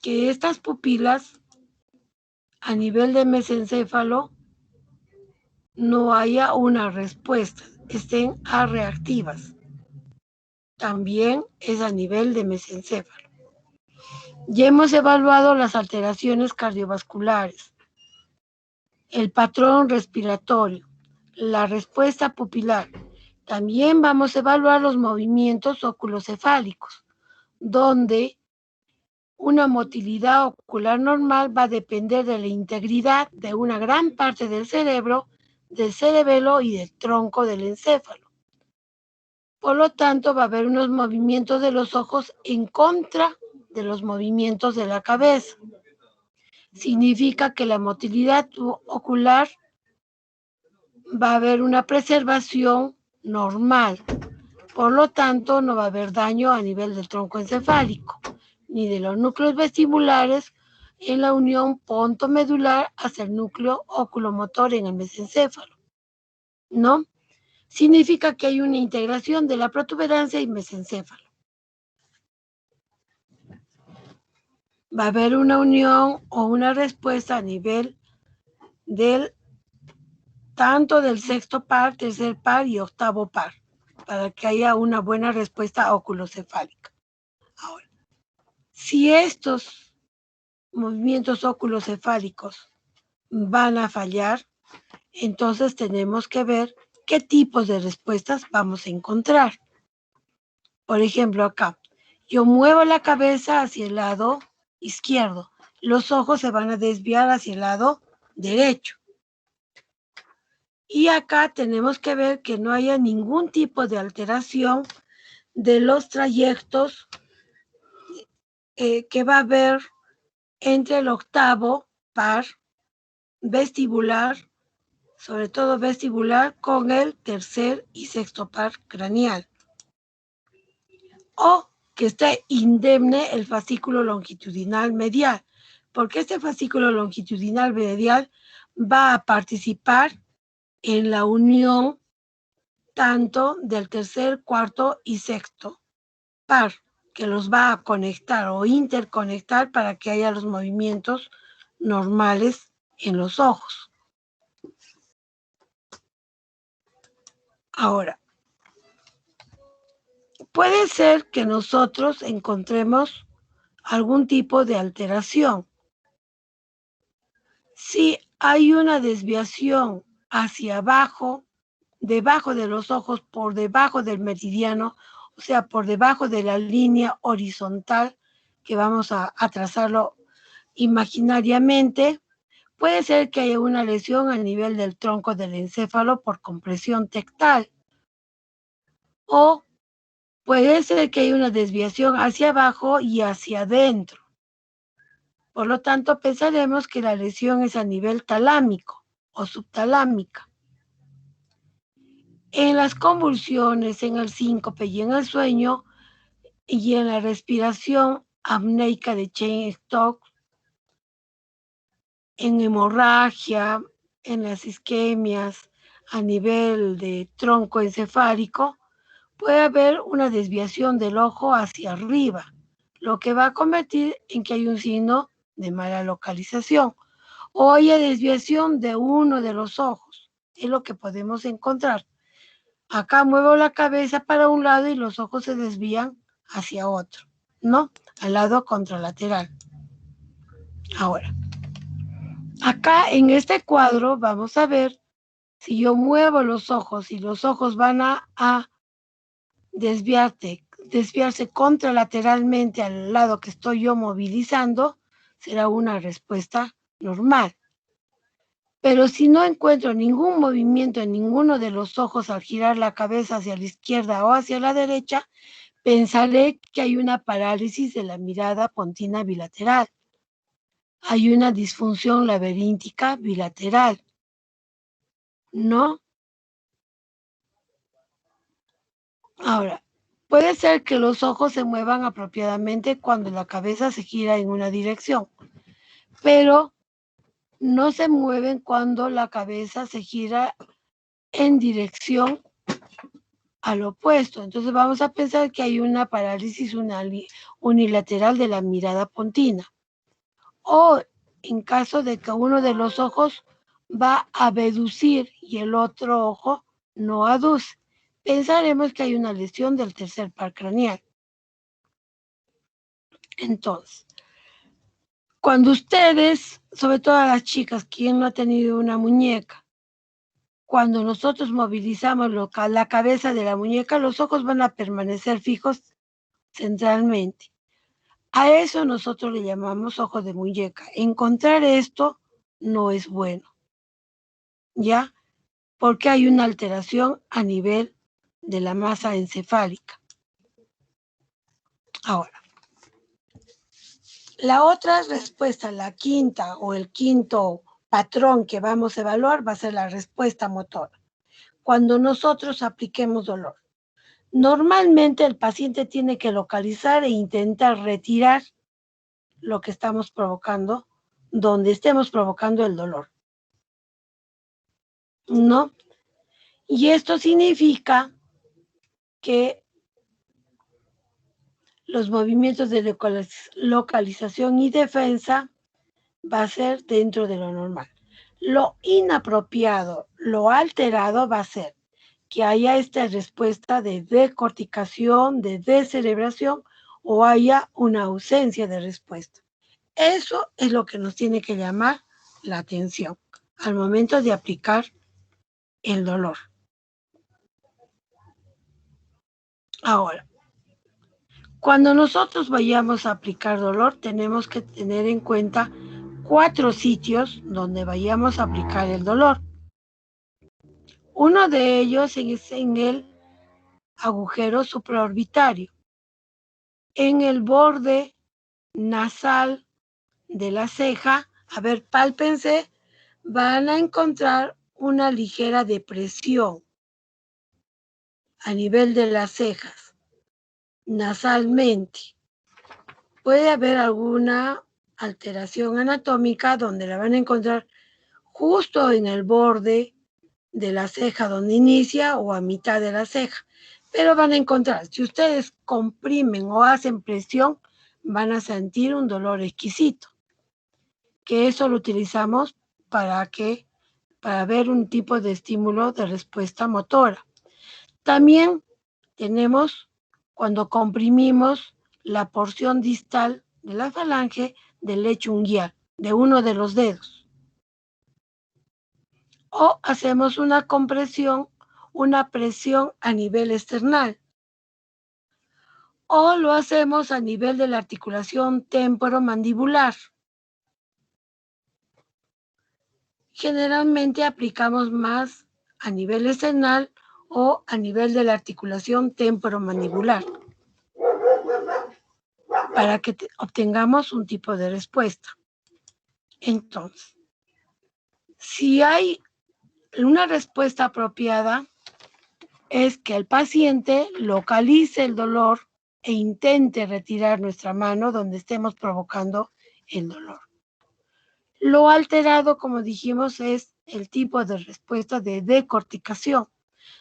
que estas pupilas a nivel de mesencéfalo no haya una respuesta, estén arreactivas. También es a nivel de mesencéfalo. Ya hemos evaluado las alteraciones cardiovasculares, el patrón respiratorio, la respuesta pupilar. También vamos a evaluar los movimientos oculocefálicos, donde una motilidad ocular normal va a depender de la integridad de una gran parte del cerebro, del cerebelo y del tronco del encéfalo. Por lo tanto, va a haber unos movimientos de los ojos en contra de los movimientos de la cabeza. significa que la motilidad ocular va a haber una preservación normal. Por lo tanto, no va a haber daño a nivel del tronco encefálico, ni de los núcleos vestibulares en la unión pontomedular hacia el núcleo oculomotor en el mesencéfalo, ¿no? Significa que hay una integración de la protuberancia y mesencéfalo. Va a haber una unión o una respuesta a nivel del tanto del sexto par, tercer par y octavo par, para que haya una buena respuesta oculocefálica. Ahora, si estos movimientos oculocefálicos van a fallar, entonces tenemos que ver qué tipos de respuestas vamos a encontrar. Por ejemplo, acá, yo muevo la cabeza hacia el lado izquierdo, los ojos se van a desviar hacia el lado derecho. Y acá tenemos que ver que no haya ningún tipo de alteración de los trayectos que va a haber entre el octavo par vestibular, sobre todo vestibular, con el tercer y sexto par craneal. O que esté indemne el fascículo longitudinal medial, porque este fascículo longitudinal medial va a participar en la unión tanto del tercer, cuarto y sexto par, que los va a conectar o interconectar para que haya los movimientos normales en los ojos. Ahora, puede ser que nosotros encontremos algún tipo de alteración. Si hay una desviación hacia abajo, debajo de los ojos, por debajo del meridiano, o sea, por debajo de la línea horizontal, que vamos a trazarlo imaginariamente, puede ser que haya una lesión a nivel del tronco del encéfalo por compresión tectal. O puede ser que haya una desviación hacia abajo y hacia adentro. Por lo tanto, pensaremos que la lesión es a nivel talámico o subtalámica. En las convulsiones, en el síncope y en el sueño y en la respiración apneica de Cheyne-Stokes, en hemorragia, en las isquemias a nivel de tronco encefálico, puede haber una desviación del ojo hacia arriba, lo que va a convertir en que hay un signo de mala localización o haya desviación de uno de los ojos. Es lo que podemos encontrar. Acá muevo la cabeza para un lado y los ojos se desvían hacia otro, ¿no? Al lado contralateral. Ahora, acá en este cuadro vamos a ver si yo muevo los ojos y los ojos van a desviarse contralateralmente al lado que estoy yo movilizando, será una respuesta normal. Pero si no encuentro ningún movimiento en ninguno de los ojos al girar la cabeza hacia la izquierda o hacia la derecha, pensaré que hay una parálisis de la mirada pontina bilateral. Hay una disfunción laberíntica bilateral, ¿no? Ahora, puede ser que los ojos se muevan apropiadamente cuando la cabeza se gira en una dirección, pero no se mueven cuando la cabeza se gira en dirección al opuesto. Entonces vamos a pensar que hay una parálisis unilateral de la mirada pontina. O en caso de que uno de los ojos va a abducir y el otro ojo no aduce, pensaremos que hay una lesión del tercer par craneal. Entonces, cuando ustedes, sobre todo las chicas, quien no ha tenido una muñeca, cuando nosotros movilizamos la cabeza de la muñeca, los ojos van a permanecer fijos centralmente. A eso nosotros le llamamos ojo de muñeca. Encontrar esto no es bueno, ¿ya? Porque hay una alteración a nivel de la masa encefálica. Ahora, La otra respuesta, la quinta o el quinto patrón que vamos a evaluar va a ser la respuesta motora. Cuando nosotros apliquemos dolor. Normalmente el paciente tiene que localizar e intentar retirar lo que estamos provocando, donde estemos provocando el dolor. ¿No? Y esto significa que los movimientos de localización y defensa va a ser dentro de lo normal. Lo inapropiado, lo alterado va a ser que haya esta respuesta de decorticación, de descerebración o haya una ausencia de respuesta. Eso es lo que nos tiene que llamar la atención al momento de aplicar el dolor. Ahora, cuando nosotros vayamos a aplicar dolor, tenemos que tener en cuenta 4 sitios donde vayamos a aplicar el dolor. Uno de ellos es en el agujero supraorbitario, en el borde nasal de la ceja. A ver, pálpense, van a encontrar una ligera depresión a nivel de las cejas, nasalmente. Puede haber alguna alteración anatómica donde la van a encontrar justo en el borde de la ceja donde inicia o a mitad de la ceja. Pero van a encontrar, si ustedes comprimen o hacen presión, van a sentir un dolor exquisito, que eso lo utilizamos para ver un tipo de estímulo de respuesta motora. También tenemos cuando comprimimos la porción distal de la falange del lecho unguial, de uno de los dedos. O hacemos una compresión, una presión a nivel esternal. O lo hacemos a nivel de la articulación temporomandibular. Generalmente aplicamos más a nivel esternal o a nivel de la articulación temporomandibular para que obtengamos un tipo de respuesta. Entonces, si hay una respuesta apropiada, es que el paciente localice el dolor e intente retirar nuestra mano donde estemos provocando el dolor. Lo alterado, como dijimos, es el tipo de respuesta de decorticación,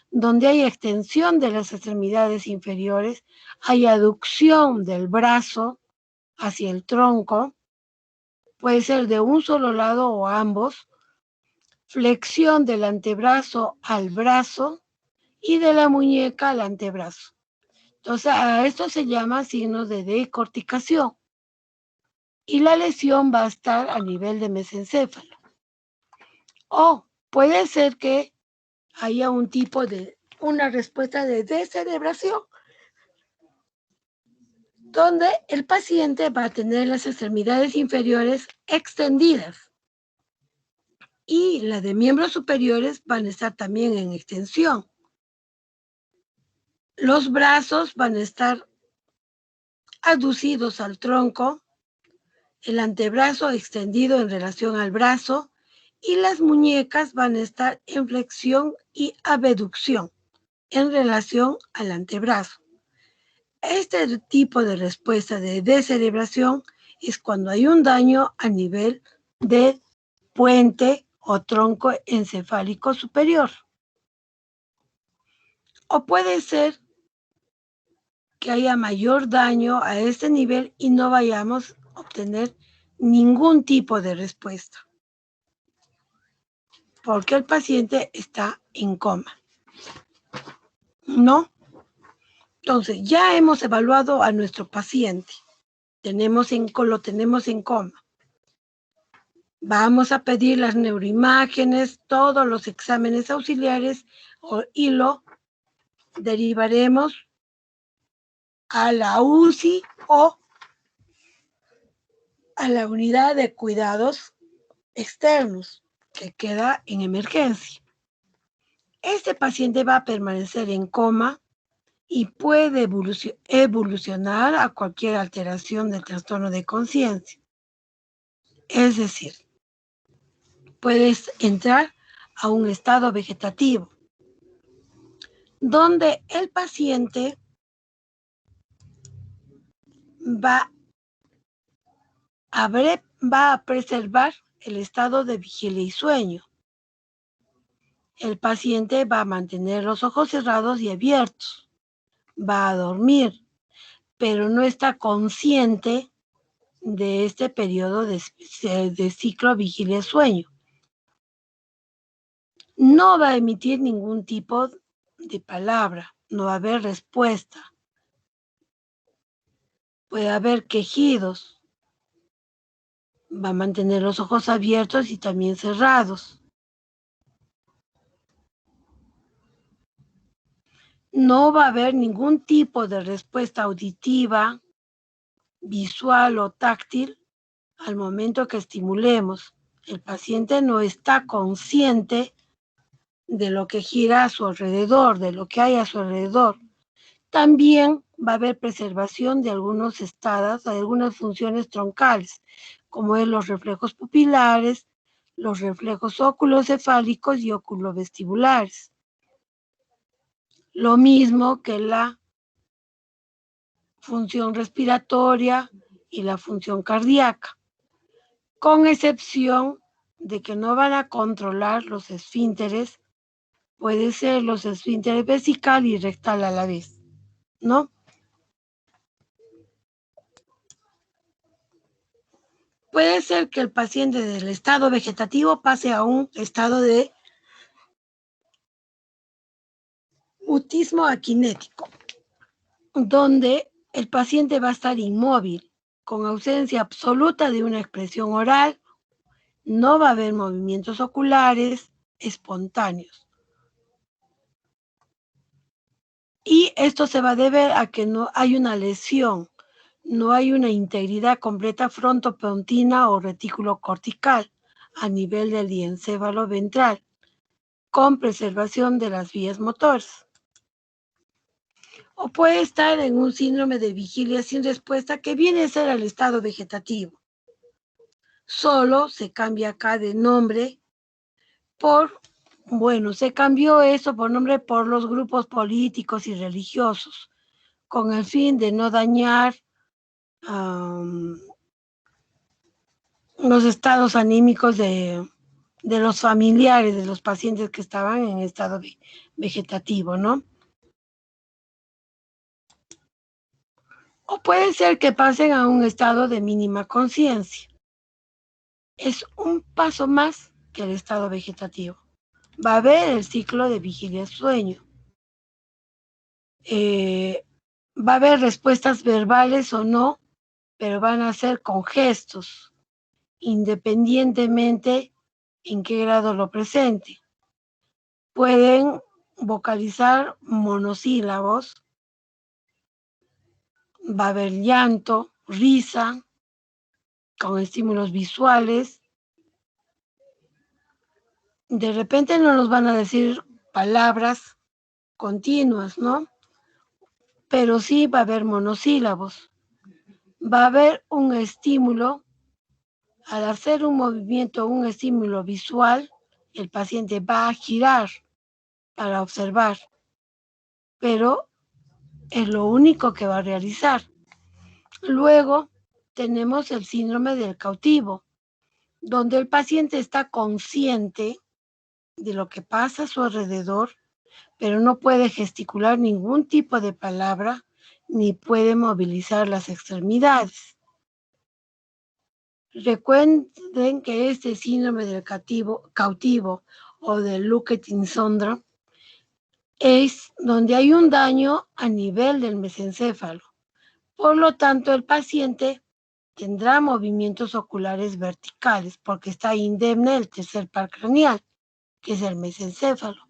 donde hay extensión de las extremidades inferiores, hay aducción del brazo hacia el tronco, puede ser de un solo lado o ambos, flexión del antebrazo al brazo y de la muñeca al antebrazo. Entonces, a esto se llama signos de decorticación. Y la lesión va a estar a nivel de mesencéfalo. O puede ser que haya una respuesta de descerebración, donde el paciente va a tener las extremidades inferiores extendidas y las de miembros superiores van a estar también en extensión. Los brazos van a estar aducidos al tronco, el antebrazo extendido en relación al brazo y las muñecas van a estar en flexión y abducción en relación al antebrazo. Este tipo de respuesta de descerebración es cuando hay un daño a nivel del puente o tronco encefálico superior. O puede ser que haya mayor daño a este nivel y no vayamos a obtener ningún tipo de respuesta, porque el paciente está en coma. ¿No? Entonces, ya hemos evaluado a nuestro paciente. Lo tenemos en coma. Vamos a pedir las neuroimágenes, todos los exámenes auxiliares y lo derivaremos a la UCI o a la unidad de cuidados externos que queda en emergencia. Este paciente va a permanecer en coma y puede evolucionar a cualquier alteración del trastorno de conciencia. Es decir, puedes entrar a un estado vegetativo, donde el paciente va a preservar el estado de vigilia y sueño. El paciente va a mantener los ojos cerrados y abiertos, va a dormir, pero no está consciente de este periodo de ciclo vigilia-sueño. No va a emitir ningún tipo de palabra, no va a haber respuesta. Puede haber quejidos, va a mantener los ojos abiertos y también cerrados. No va a haber ningún tipo de respuesta auditiva, visual o táctil al momento que estimulemos. El paciente no está consciente de lo que gira a su alrededor, de lo que hay a su alrededor. También va a haber preservación de algunos estados, de algunas funciones troncales, como es los reflejos pupilares, los reflejos oculocefálicos y oculovestibulares. Lo mismo que la función respiratoria y la función cardíaca, con excepción de que no van a controlar los esfínteres, puede ser los esfínteres vesical y rectal a la vez, ¿no? Puede ser que el paciente del estado vegetativo pase a un estado de mutismo aquinético, donde el paciente va a estar inmóvil, con ausencia absoluta de una expresión oral, no va a haber movimientos oculares espontáneos. Y esto se va a deber a que no hay una lesión, no hay una integridad completa frontopontina o retículo cortical a nivel del diencéfalo ventral, con preservación de las vías motoras. O puede estar en un síndrome de vigilia sin respuesta que viene a ser el estado vegetativo. Solo se cambia acá de nombre se cambió eso por nombre por los grupos políticos y religiosos, con el fin de no dañar los estados anímicos de los familiares de los pacientes que estaban en estado vegetativo, ¿no? O puede ser que pasen a un estado de mínima conciencia. Es un paso más que el estado vegetativo. Va a haber el ciclo de vigilia-sueño. Va a haber respuestas verbales o no, pero van a ser con gestos, independientemente en qué grado lo presente. Pueden vocalizar monosílabos, va a haber llanto, risa, con estímulos visuales. De repente no nos van a decir palabras continuas, ¿no? Pero sí va a haber monosílabos. Va a haber un estímulo. Al hacer un movimiento, un estímulo visual, el paciente va a girar para observar, pero es lo único que va a realizar. Luego tenemos el síndrome del cautivo, donde el paciente está consciente de lo que pasa a su alrededor, pero no puede gesticular ningún tipo de palabra ni puede movilizar las extremidades. Recuerden que este síndrome del cautivo o del Luketyn Syndrome es donde hay un daño a nivel del mesencéfalo. Por lo tanto, el paciente tendrá movimientos oculares verticales porque está indemne el tercer par craneal, que es el mesencéfalo.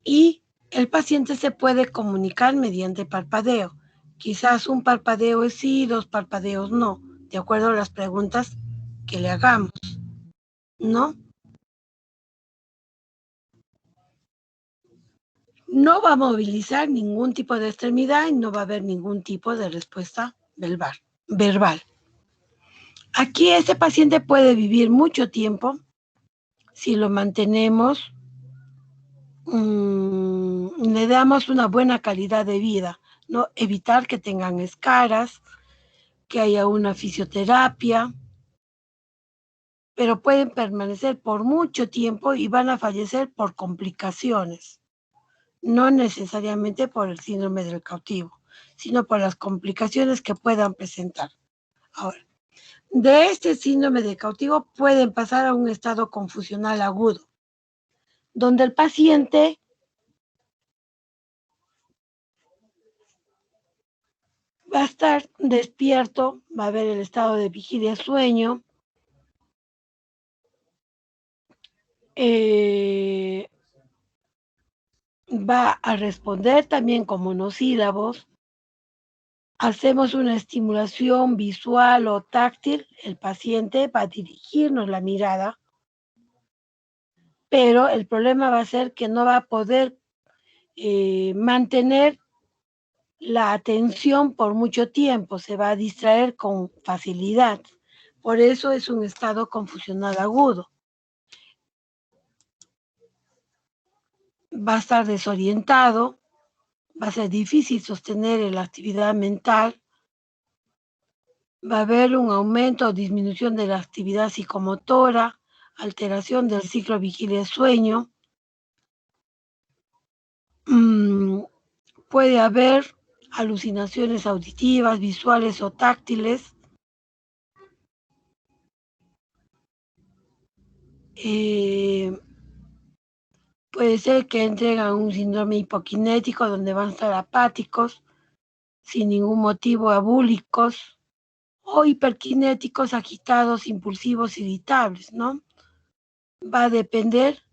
Y el paciente se puede comunicar mediante parpadeo. Quizás un parpadeo es sí, 2 parpadeos no, de acuerdo a las preguntas que le hagamos, ¿no? no va a movilizar ningún tipo de extremidad y no va a haber ningún tipo de respuesta verbal. Aquí este paciente puede vivir mucho tiempo si lo mantenemos, le damos una buena calidad de vida, ¿no? Evitar que tengan escaras, que haya una fisioterapia, pero pueden permanecer por mucho tiempo y van a fallecer por complicaciones, no necesariamente por el síndrome del cautivo, sino por las complicaciones que puedan presentar. Ahora, de este síndrome del cautivo pueden pasar a un estado confusional agudo, donde el paciente va a estar despierto, va a haber el estado de vigilia sueño, va a responder también con monosílabos. Hacemos una estimulación visual o táctil, el paciente va a dirigirnos la mirada, pero el problema va a ser que no va a poder mantener la atención por mucho tiempo, se va a distraer con facilidad. Por eso es un estado confusional agudo. Va a estar desorientado, va a ser difícil sostener la actividad mental, va a haber un aumento o disminución de la actividad psicomotora, alteración del ciclo vigilia-sueño, puede haber alucinaciones auditivas, visuales o táctiles, puede ser que entren a un síndrome hipoquinético donde van a estar apáticos, sin ningún motivo abúlicos, o hiperquinéticos, agitados, impulsivos, irritables, ¿no? Va a depender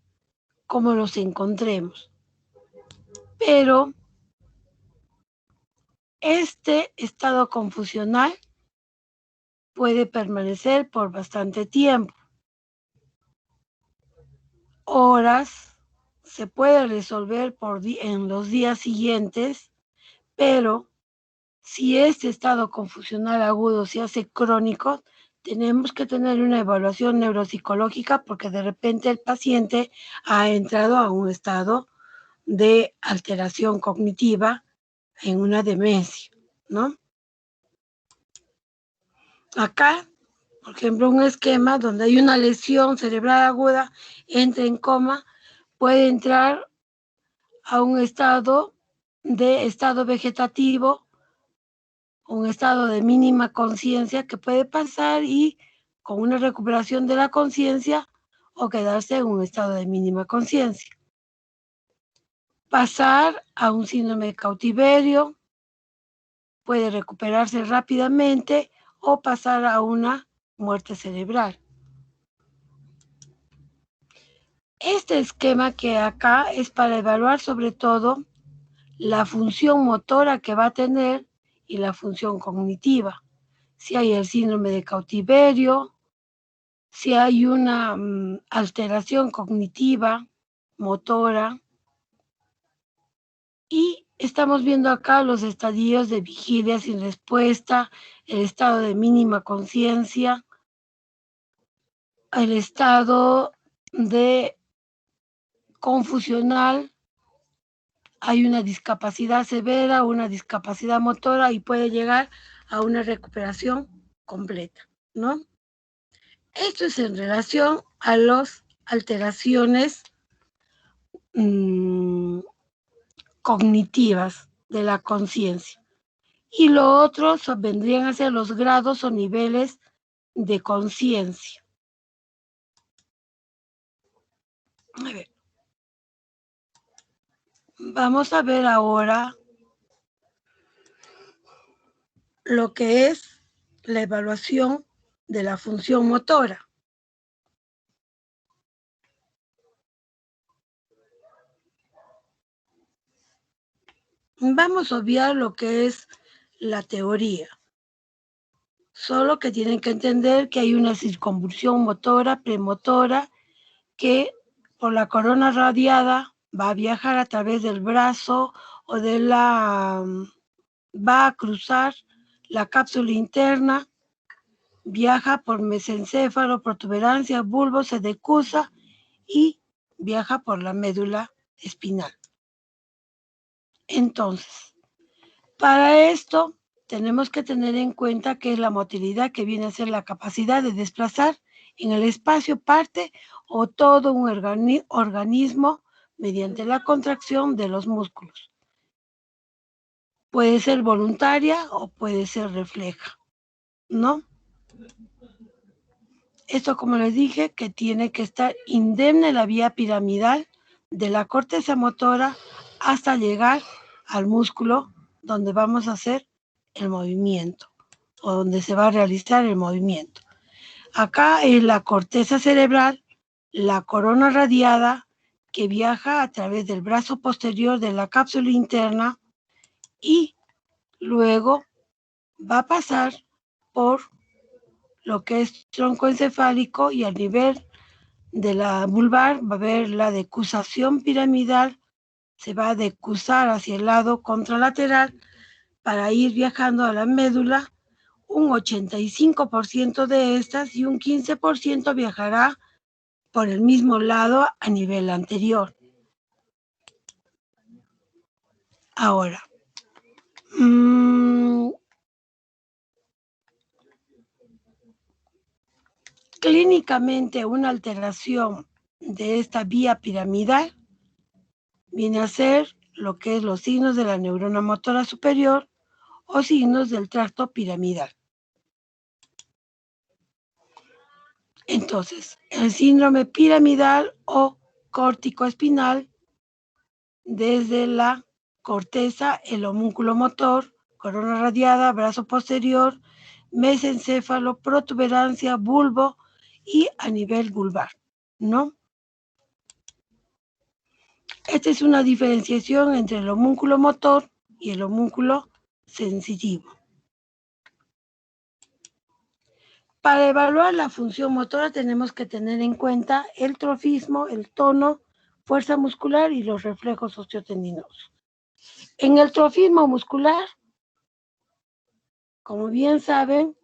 cómo los encontremos. Pero este estado confusional puede permanecer por bastante tiempo. Horas, se puede resolver en los días siguientes, pero si este estado confusional agudo se hace crónico, tenemos que tener una evaluación neuropsicológica porque de repente el paciente ha entrado a un estado de alteración cognitiva en una demencia, ¿no? Acá, por ejemplo, un esquema donde hay una lesión cerebral aguda, entra en coma, puede entrar a un estado vegetativo, un estado de mínima conciencia que puede pasar y con una recuperación de la conciencia o quedarse en un estado de mínima conciencia. Pasar a un síndrome de cautiverio, puede recuperarse rápidamente o pasar a una muerte cerebral. Este esquema que acá es para evaluar sobre todo la función motora que va a tener y la función cognitiva. Si hay el síndrome de cautiverio, si hay una alteración cognitiva, motora, y estamos viendo acá los estadios de vigilia sin respuesta, el estado de mínima conciencia, el estado de confusional, hay una discapacidad severa, una discapacidad motora y puede llegar a una recuperación completa, ¿no? Esto es en relación a las alteraciones cognitivas de la conciencia. Y lo otro vendrían a ser los grados o niveles de conciencia. A ver. Vamos a ver ahora lo que es la evaluación de la función motora. Vamos a obviar lo que es la teoría. Solo que tienen que entender que hay una circunvolución motora, premotora, que por la corona radiada va a viajar a través del brazo o de va a cruzar la cápsula interna, viaja por mesencéfalo, protuberancia, bulbo, se decusa y viaja por la médula espinal. Entonces, para esto tenemos que tener en cuenta que es la motilidad, que viene a ser la capacidad de desplazar en el espacio parte o todo un organismo mediante la contracción de los músculos. Puede ser voluntaria o puede ser refleja, ¿no? Esto, como les dije, que tiene que estar indemne la vía piramidal de la corteza motora hasta llegar al músculo donde vamos a hacer el movimiento o donde se va a realizar el movimiento. Acá es la corteza cerebral, la corona radiada que viaja a través del brazo posterior de la cápsula interna y luego va a pasar por lo que es tronco encefálico y al nivel de la vulvar va a haber la decusación piramidal, se va a decusar hacia el lado contralateral para ir viajando a la médula. Un 85% de estas y un 15% viajará por el mismo lado a nivel anterior. Ahora, clínicamente una alteración de esta vía piramidal viene a ser lo que es los signos de la neurona motora superior o signos del tracto piramidal. Entonces, el síndrome piramidal o córtico-espinal, desde la corteza, el homúnculo motor, corona radiada, brazo posterior, mesencéfalo, protuberancia, bulbo y a nivel vulvar, ¿no? Esta es una diferenciación entre el homúnculo motor y el homúnculo sensitivo. Para evaluar la función motora tenemos que tener en cuenta el trofismo, el tono, fuerza muscular y los reflejos osteotendinosos. En el trofismo muscular, como bien saben,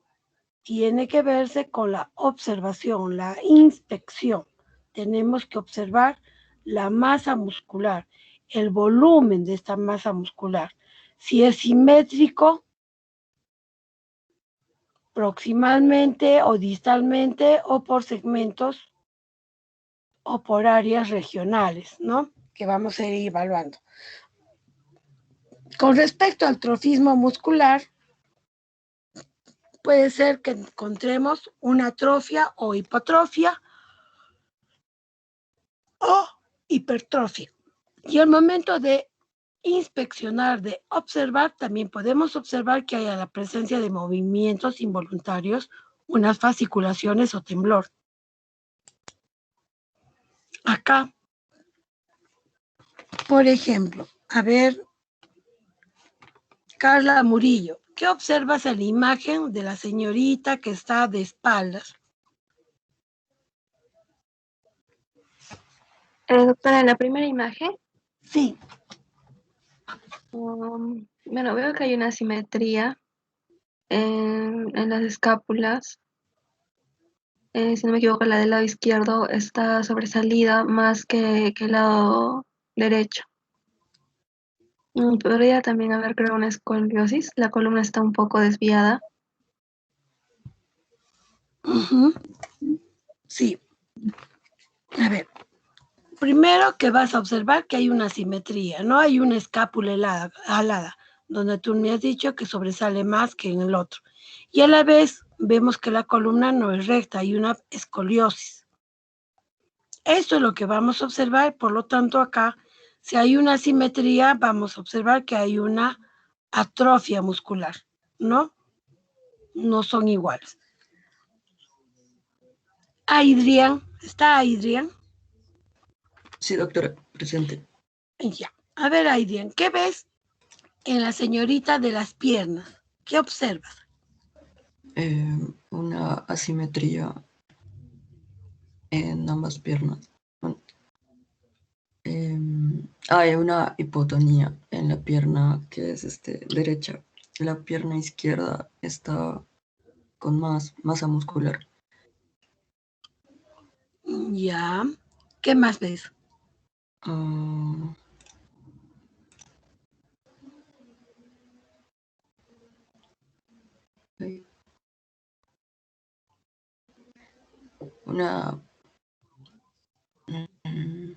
tiene que verse con la observación, la inspección. Tenemos que observar la masa muscular, el volumen de esta masa muscular. Si es simétrico, proximalmente o distalmente o por segmentos o por áreas regionales, ¿no? Que vamos a ir evaluando. Con respecto al trofismo muscular, puede ser que encontremos una atrofia o hipotrofia o hipertrofia. Y al momento de inspeccionar, de observar, también podemos observar que haya la presencia de movimientos involuntarios, unas fasciculaciones o temblor. Acá, por ejemplo, a ver, Carla Murillo, ¿qué observas en la imagen de la señorita que está de espaldas? Doctora, en la primera imagen, Sí. bueno, veo que hay una simetría en las escápulas. Si no me equivoco, la del lado izquierdo está sobresalida más que el lado derecho. Podría también haber, creo, una escoliosis. La columna está un poco desviada. Sí. A ver, primero que vas a observar que hay una simetría, no hay una escápula alada, donde tú me has dicho que sobresale más que en el otro. Y a la vez vemos que la columna no es recta, hay una escoliosis. Esto es lo que vamos a observar, por lo tanto acá, si hay una simetría, vamos a observar que hay una atrofia muscular, ¿no? No son iguales. Adrián, ¿está Adrián? Sí, doctora, presente. Ya. A ver, Adrián, ¿qué ves en la señorita de las piernas? ¿Qué observas? Una asimetría en ambas piernas. Hay una hipotonía en la pierna que es derecha. La pierna izquierda está con más masa muscular. Ya. ¿Qué más ves? Ah, hay una... mm,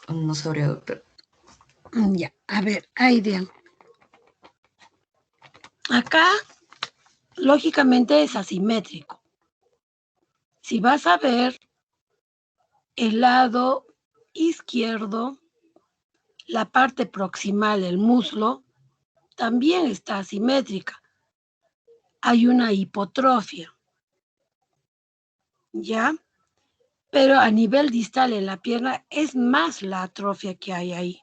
no sabría, doctor. Ya. A ver, Adrián. Acá, lógicamente, es asimétrico. Si vas a ver el lado izquierdo, la parte proximal del muslo también está asimétrica. Hay una hipotrofia, ¿ya? Pero a nivel distal en la pierna es más la atrofia que hay ahí.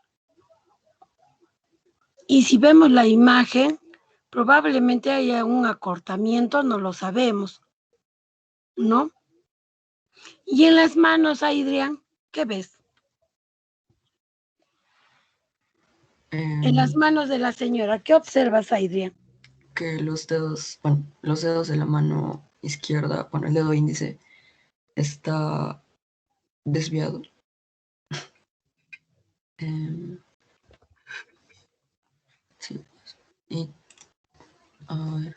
Y si vemos la imagen, probablemente haya un acortamiento, no lo sabemos, ¿no? Y en las manos, Adrián, ¿qué ves? En las manos de la señora, ¿qué observas, Adrián? Que los dedos de la mano izquierda, bueno, el dedo índice está desviado. Sí. Y, a ver,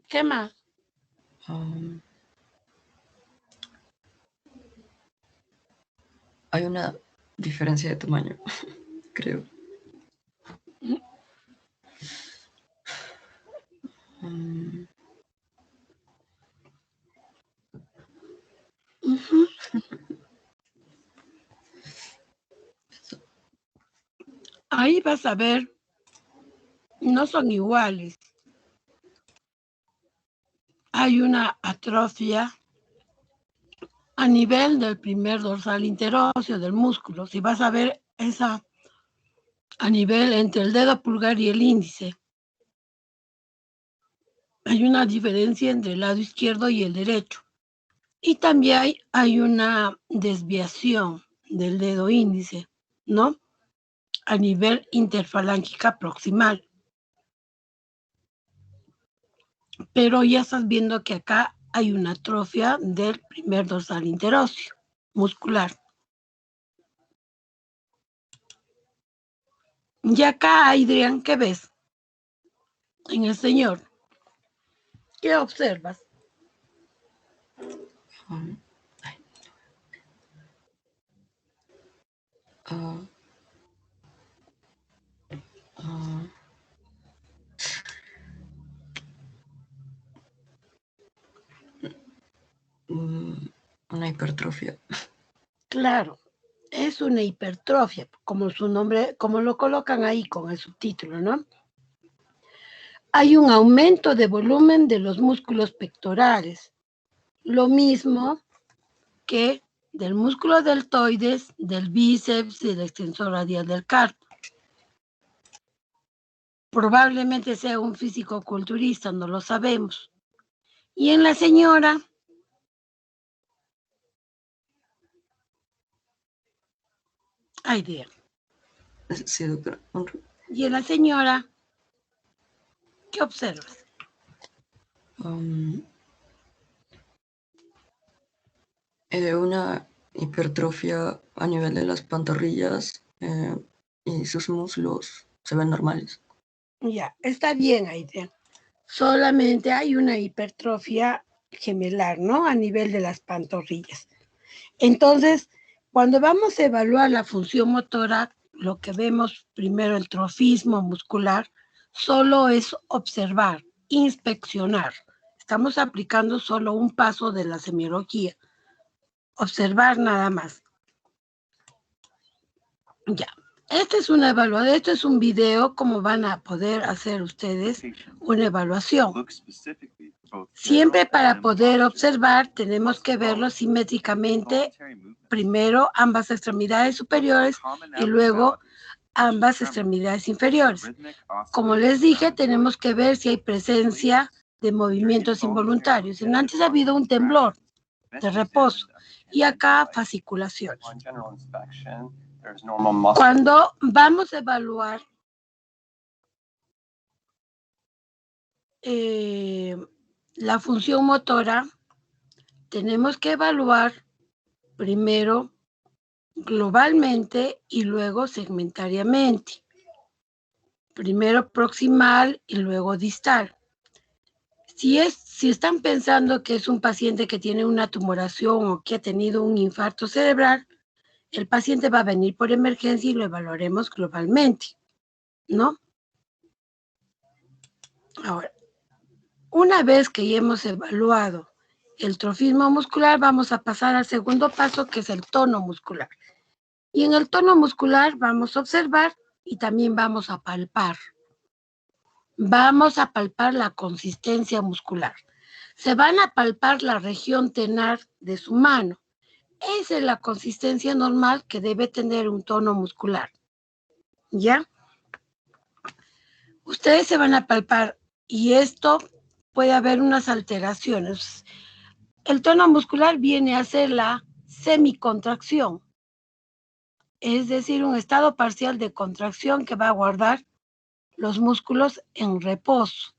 ¿Qué más? hay una diferencia de tamaño, creo. Ujú. Ahí vas a ver, no son iguales. Hay una atrofia a nivel del primer dorsal interóseo del músculo. Si vas a ver esa a nivel entre el dedo pulgar y el índice, hay una diferencia entre el lado izquierdo y el derecho. Y también hay una desviación del dedo índice, ¿no? A nivel interfalángica proximal. Pero ya estás viendo que acá hay una atrofia del primer dorsal interóseo muscular. Y acá, Adrián, ¿qué ves? En el señor. ¿Qué observas? Una hipertrofia. Claro, es una hipertrofia, como su nombre, como lo colocan ahí con el subtítulo, ¿no? Hay un aumento de volumen de los músculos pectorales, lo mismo que del músculo deltoides, del bíceps y del extensor radial del carpo. Probablemente sea un físico-culturista, no lo sabemos. Y en la señora, hay idea. Sí, doctora. Y en la señora, ¿qué observas? Una hipertrofia a nivel de las pantorrillas y sus muslos se ven normales. Ya, está bien, Aiden. Solamente hay una hipertrofia gemelar, ¿no? A nivel de las pantorrillas. Entonces, cuando vamos a evaluar la función motora, lo que vemos primero, el trofismo muscular, solo es observar, inspeccionar. Estamos aplicando solo un paso de la semiología. Observar nada más. Ya. Este es una evaluación, esto es un video, como van a poder hacer ustedes una evaluación. Siempre para poder observar tenemos que verlo simétricamente, primero ambas extremidades superiores y luego ambas extremidades inferiores. Como les dije, tenemos que ver si hay presencia de movimientos involuntarios. Antes ha habido un temblor, de reposo. Y acá fasciculaciones. Cuando vamos a evaluar la función motora, tenemos que evaluar primero globalmente y luego segmentariamente. Primero proximal y luego distal. Si están pensando que es un paciente que tiene una tumoración o que ha tenido un infarto cerebral, el paciente va a venir por emergencia y lo evaluaremos globalmente, ¿no? Ahora, una vez que ya hemos evaluado el trofismo muscular, vamos a pasar al segundo paso, que es el tono muscular. Y en el tono muscular vamos a observar y también vamos a palpar. Vamos a palpar la consistencia muscular. Se van a palpar la región tenar de su mano. Esa es la consistencia normal que debe tener un tono muscular. ¿Ya? Ustedes se van a palpar y esto puede haber unas alteraciones. El tono muscular viene a ser la semicontracción, es decir, un estado parcial de contracción que va a guardar los músculos en reposo,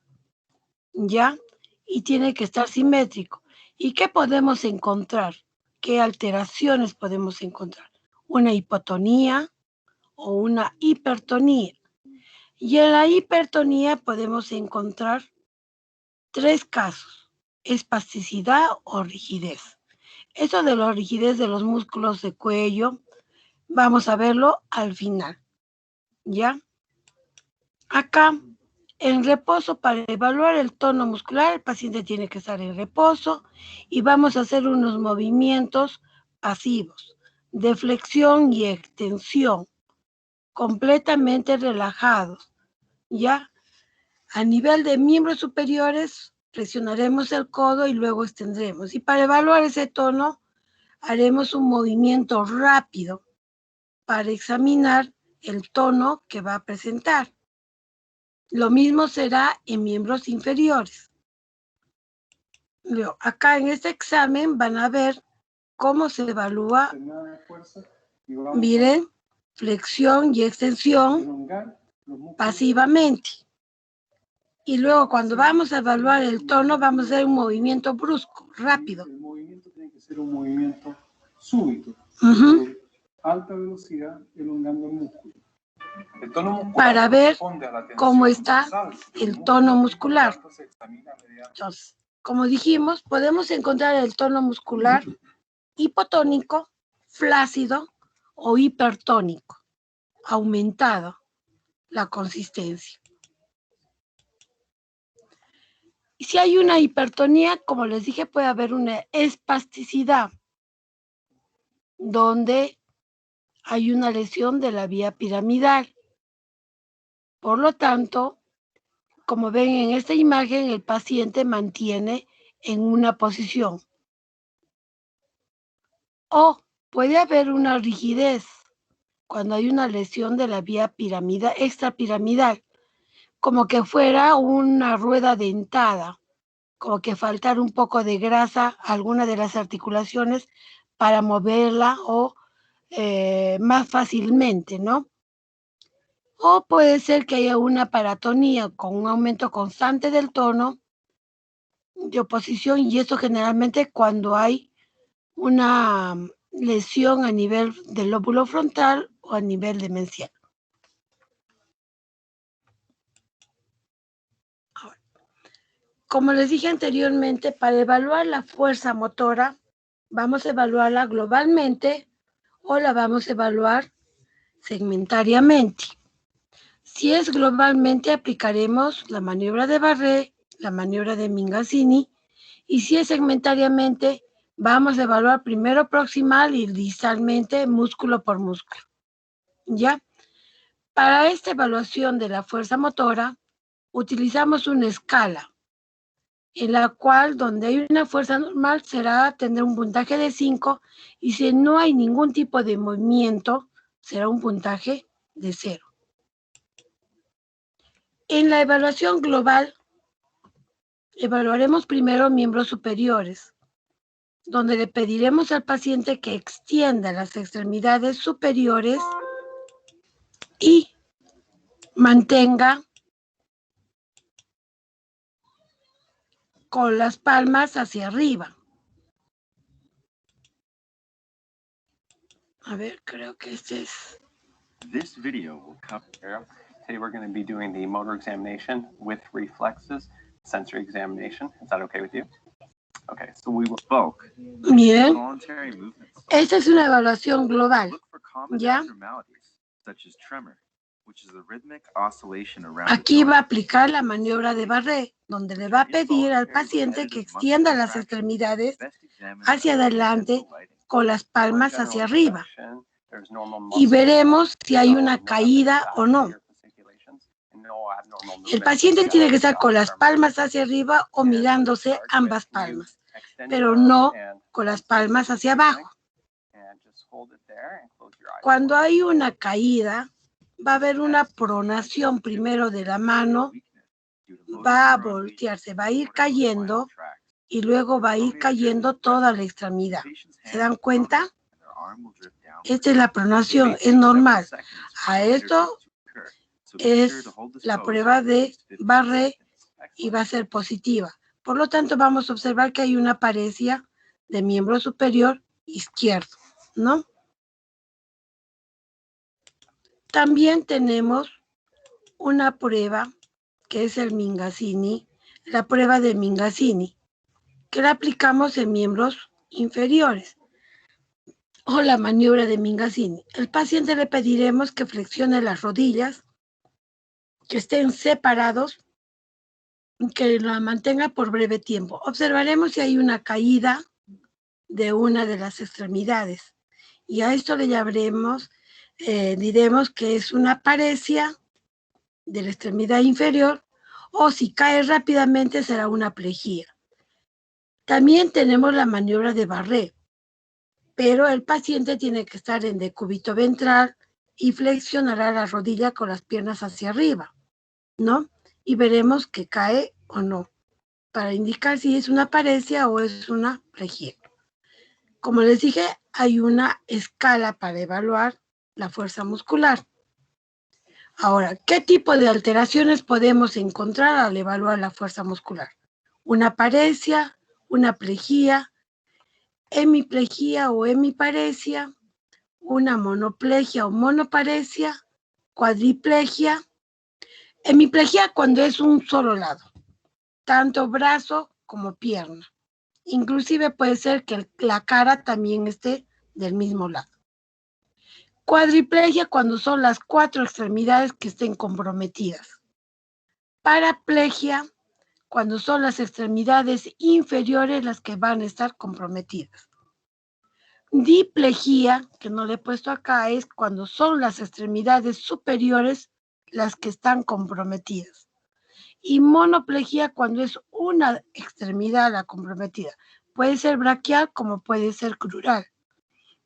¿ya? Y tiene que estar simétrico. ¿Y qué podemos encontrar? ¿Qué alteraciones podemos encontrar? Una hipotonía o una hipertonía. Y en la hipertonía podemos encontrar 3 casos: espasticidad o rigidez. Eso de la rigidez de los músculos de cuello, vamos a verlo al final, ¿ya? Acá, en reposo, para evaluar el tono muscular, el paciente tiene que estar en reposo y vamos a hacer unos movimientos pasivos de flexión y extensión, completamente relajados, ¿ya? A nivel de miembros superiores, presionaremos el codo y luego extendremos. Y para evaluar ese tono, haremos un movimiento rápido para examinar el tono que va a presentar. Lo mismo será en miembros inferiores. Acá en este examen van a ver cómo se evalúa, miren, flexión y extensión pasivamente. Y luego cuando vamos a evaluar el tono, vamos a hacer un movimiento brusco, rápido. El movimiento tiene que ser un movimiento súbito, de alta velocidad, elongando el músculo. El tono muscular para ver cómo está el tono muscular. Entonces, como dijimos, podemos encontrar el tono muscular hipotónico, flácido o hipertónico, aumentado la consistencia. Y si hay una hipertonía, como les dije, puede haber una espasticidad, donde hay una lesión de la vía piramidal. Por lo tanto, como ven en esta imagen, el paciente mantiene en una posición. O puede haber una rigidez cuando hay una lesión de la vía piramidal, extrapiramidal, como que fuera una rueda dentada, como que faltar un poco de grasa a alguna de las articulaciones para moverla o más fácilmente, ¿no? O puede ser que haya una paratonía con un aumento constante del tono de oposición, y esto generalmente cuando hay una lesión a nivel del lóbulo frontal o a nivel demencial. Ahora, como les dije anteriormente, para evaluar la fuerza motora, vamos a evaluarla globalmente o la vamos a evaluar segmentariamente. Si es globalmente, aplicaremos la maniobra de Barré, la maniobra de Mingazzini, y si es segmentariamente, vamos a evaluar primero proximal y distalmente músculo por músculo. ¿Ya? Para esta evaluación de la fuerza motora, utilizamos una escala, en la cual donde hay una fuerza normal tendrá un puntaje de 5, y si no hay ningún tipo de movimiento, será un puntaje de 0. En la evaluación global, evaluaremos primero miembros superiores. donde le pediremos al paciente que extienda las extremidades superiores y mantenga con las palmas hacia arriba. A ver, creo que este es... This video will cover. Today we're going to be doing the motor examination with reflexes, sensory examination. Is that okay with you? Okay, so we will evoke Miren, voluntary movements. esta es una evaluación global, Look for common ¿ya? abnormalities, such as tremor, which is the rhythmic oscillation around Aquí the va a joint. aplicar la maniobra de Barré, donde le va a pedir al paciente que extienda las extremidades hacia adelante con las palmas hacia arriba. Y veremos si hay una caída o no. El paciente tiene que estar con las palmas hacia arriba o mirándose ambas palmas, pero no con las palmas hacia abajo. Cuando hay una caída, va a haber una pronación primero de la mano, va a voltearse, va a ir cayendo y luego va a ir cayendo toda la extremidad. ¿Se dan cuenta? Esta es la pronación, es normal. A esto es la prueba de Barré y va a ser positiva. Por lo tanto, vamos a observar que hay una paresia de miembro superior izquierdo, ¿no? También tenemos una prueba que es el Mingazzini, la prueba de Mingazzini, que la aplicamos en miembros inferiores, o la maniobra de Mingazzini. Al paciente le pediremos que flexione las rodillas, que estén separados, que la mantenga por breve tiempo. Observaremos si hay una caída de una de las extremidades. Y a esto le llamaremos, diremos que es una paresia de la extremidad inferior, o si cae rápidamente será una plejía. También tenemos la maniobra de Barré, pero el paciente tiene que estar en decúbito ventral y flexionará la rodilla con las piernas hacia arriba, ¿no? Y veremos que cae o no, para indicar si es una paresia o es una plejía. Como les dije, hay una escala para evaluar la fuerza muscular. Ahora, ¿qué tipo de alteraciones podemos encontrar al evaluar la fuerza muscular? Una paresia, una plejía, hemiplegia o hemiparesia, una monoplegia o monoparesia, cuadriplegia, hemiplegia cuando es un solo lado, tanto brazo como pierna. Inclusive puede ser que la cara también esté del mismo lado. Cuadriplegia cuando son las 4 extremidades que estén comprometidas. Paraplegia cuando son las extremidades inferiores las que van a estar comprometidas. Diplegia, que no le he puesto acá, es cuando son las extremidades superiores las que están comprometidas. Y monoplegia cuando es una extremidad la comprometida. Puede ser braquial como puede ser crural.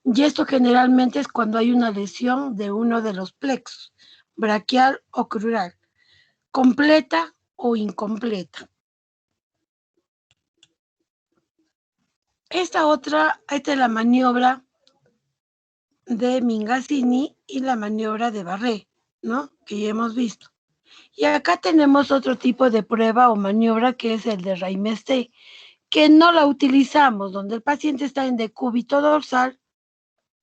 Y esto generalmente es cuando hay una lesión de uno de los plexos, braquial o crural, completa o incompleta. Esta es la maniobra de Mingazzini y la maniobra de Barré, ¿no? Que ya hemos visto. Y acá tenemos otro tipo de prueba o maniobra que es el de Raimesté, que no la utilizamos, donde el paciente está en decúbito dorsal,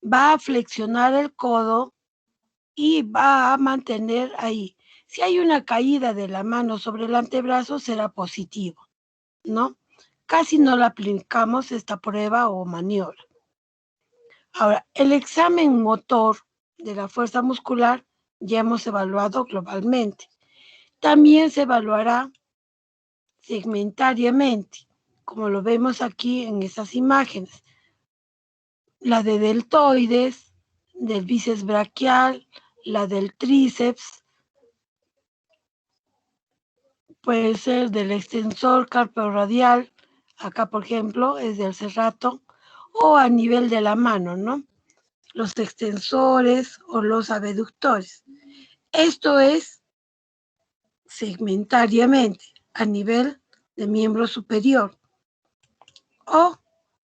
va a flexionar el codo y va a mantener ahí. Si hay una caída de la mano sobre el antebrazo, será positivo, ¿no? Casi no la aplicamos esta prueba o maniobra. Ahora, el examen motor de la fuerza muscular ya hemos evaluado globalmente. También se evaluará segmentariamente, como lo vemos aquí en esas imágenes. La de deltoides, del bíceps braquial, la del tríceps, puede ser del extensor carporradial, acá por ejemplo es del serrato, o a nivel de la mano, ¿no? Los extensores o los abductores. Esto es segmentariamente a nivel de miembro superior. O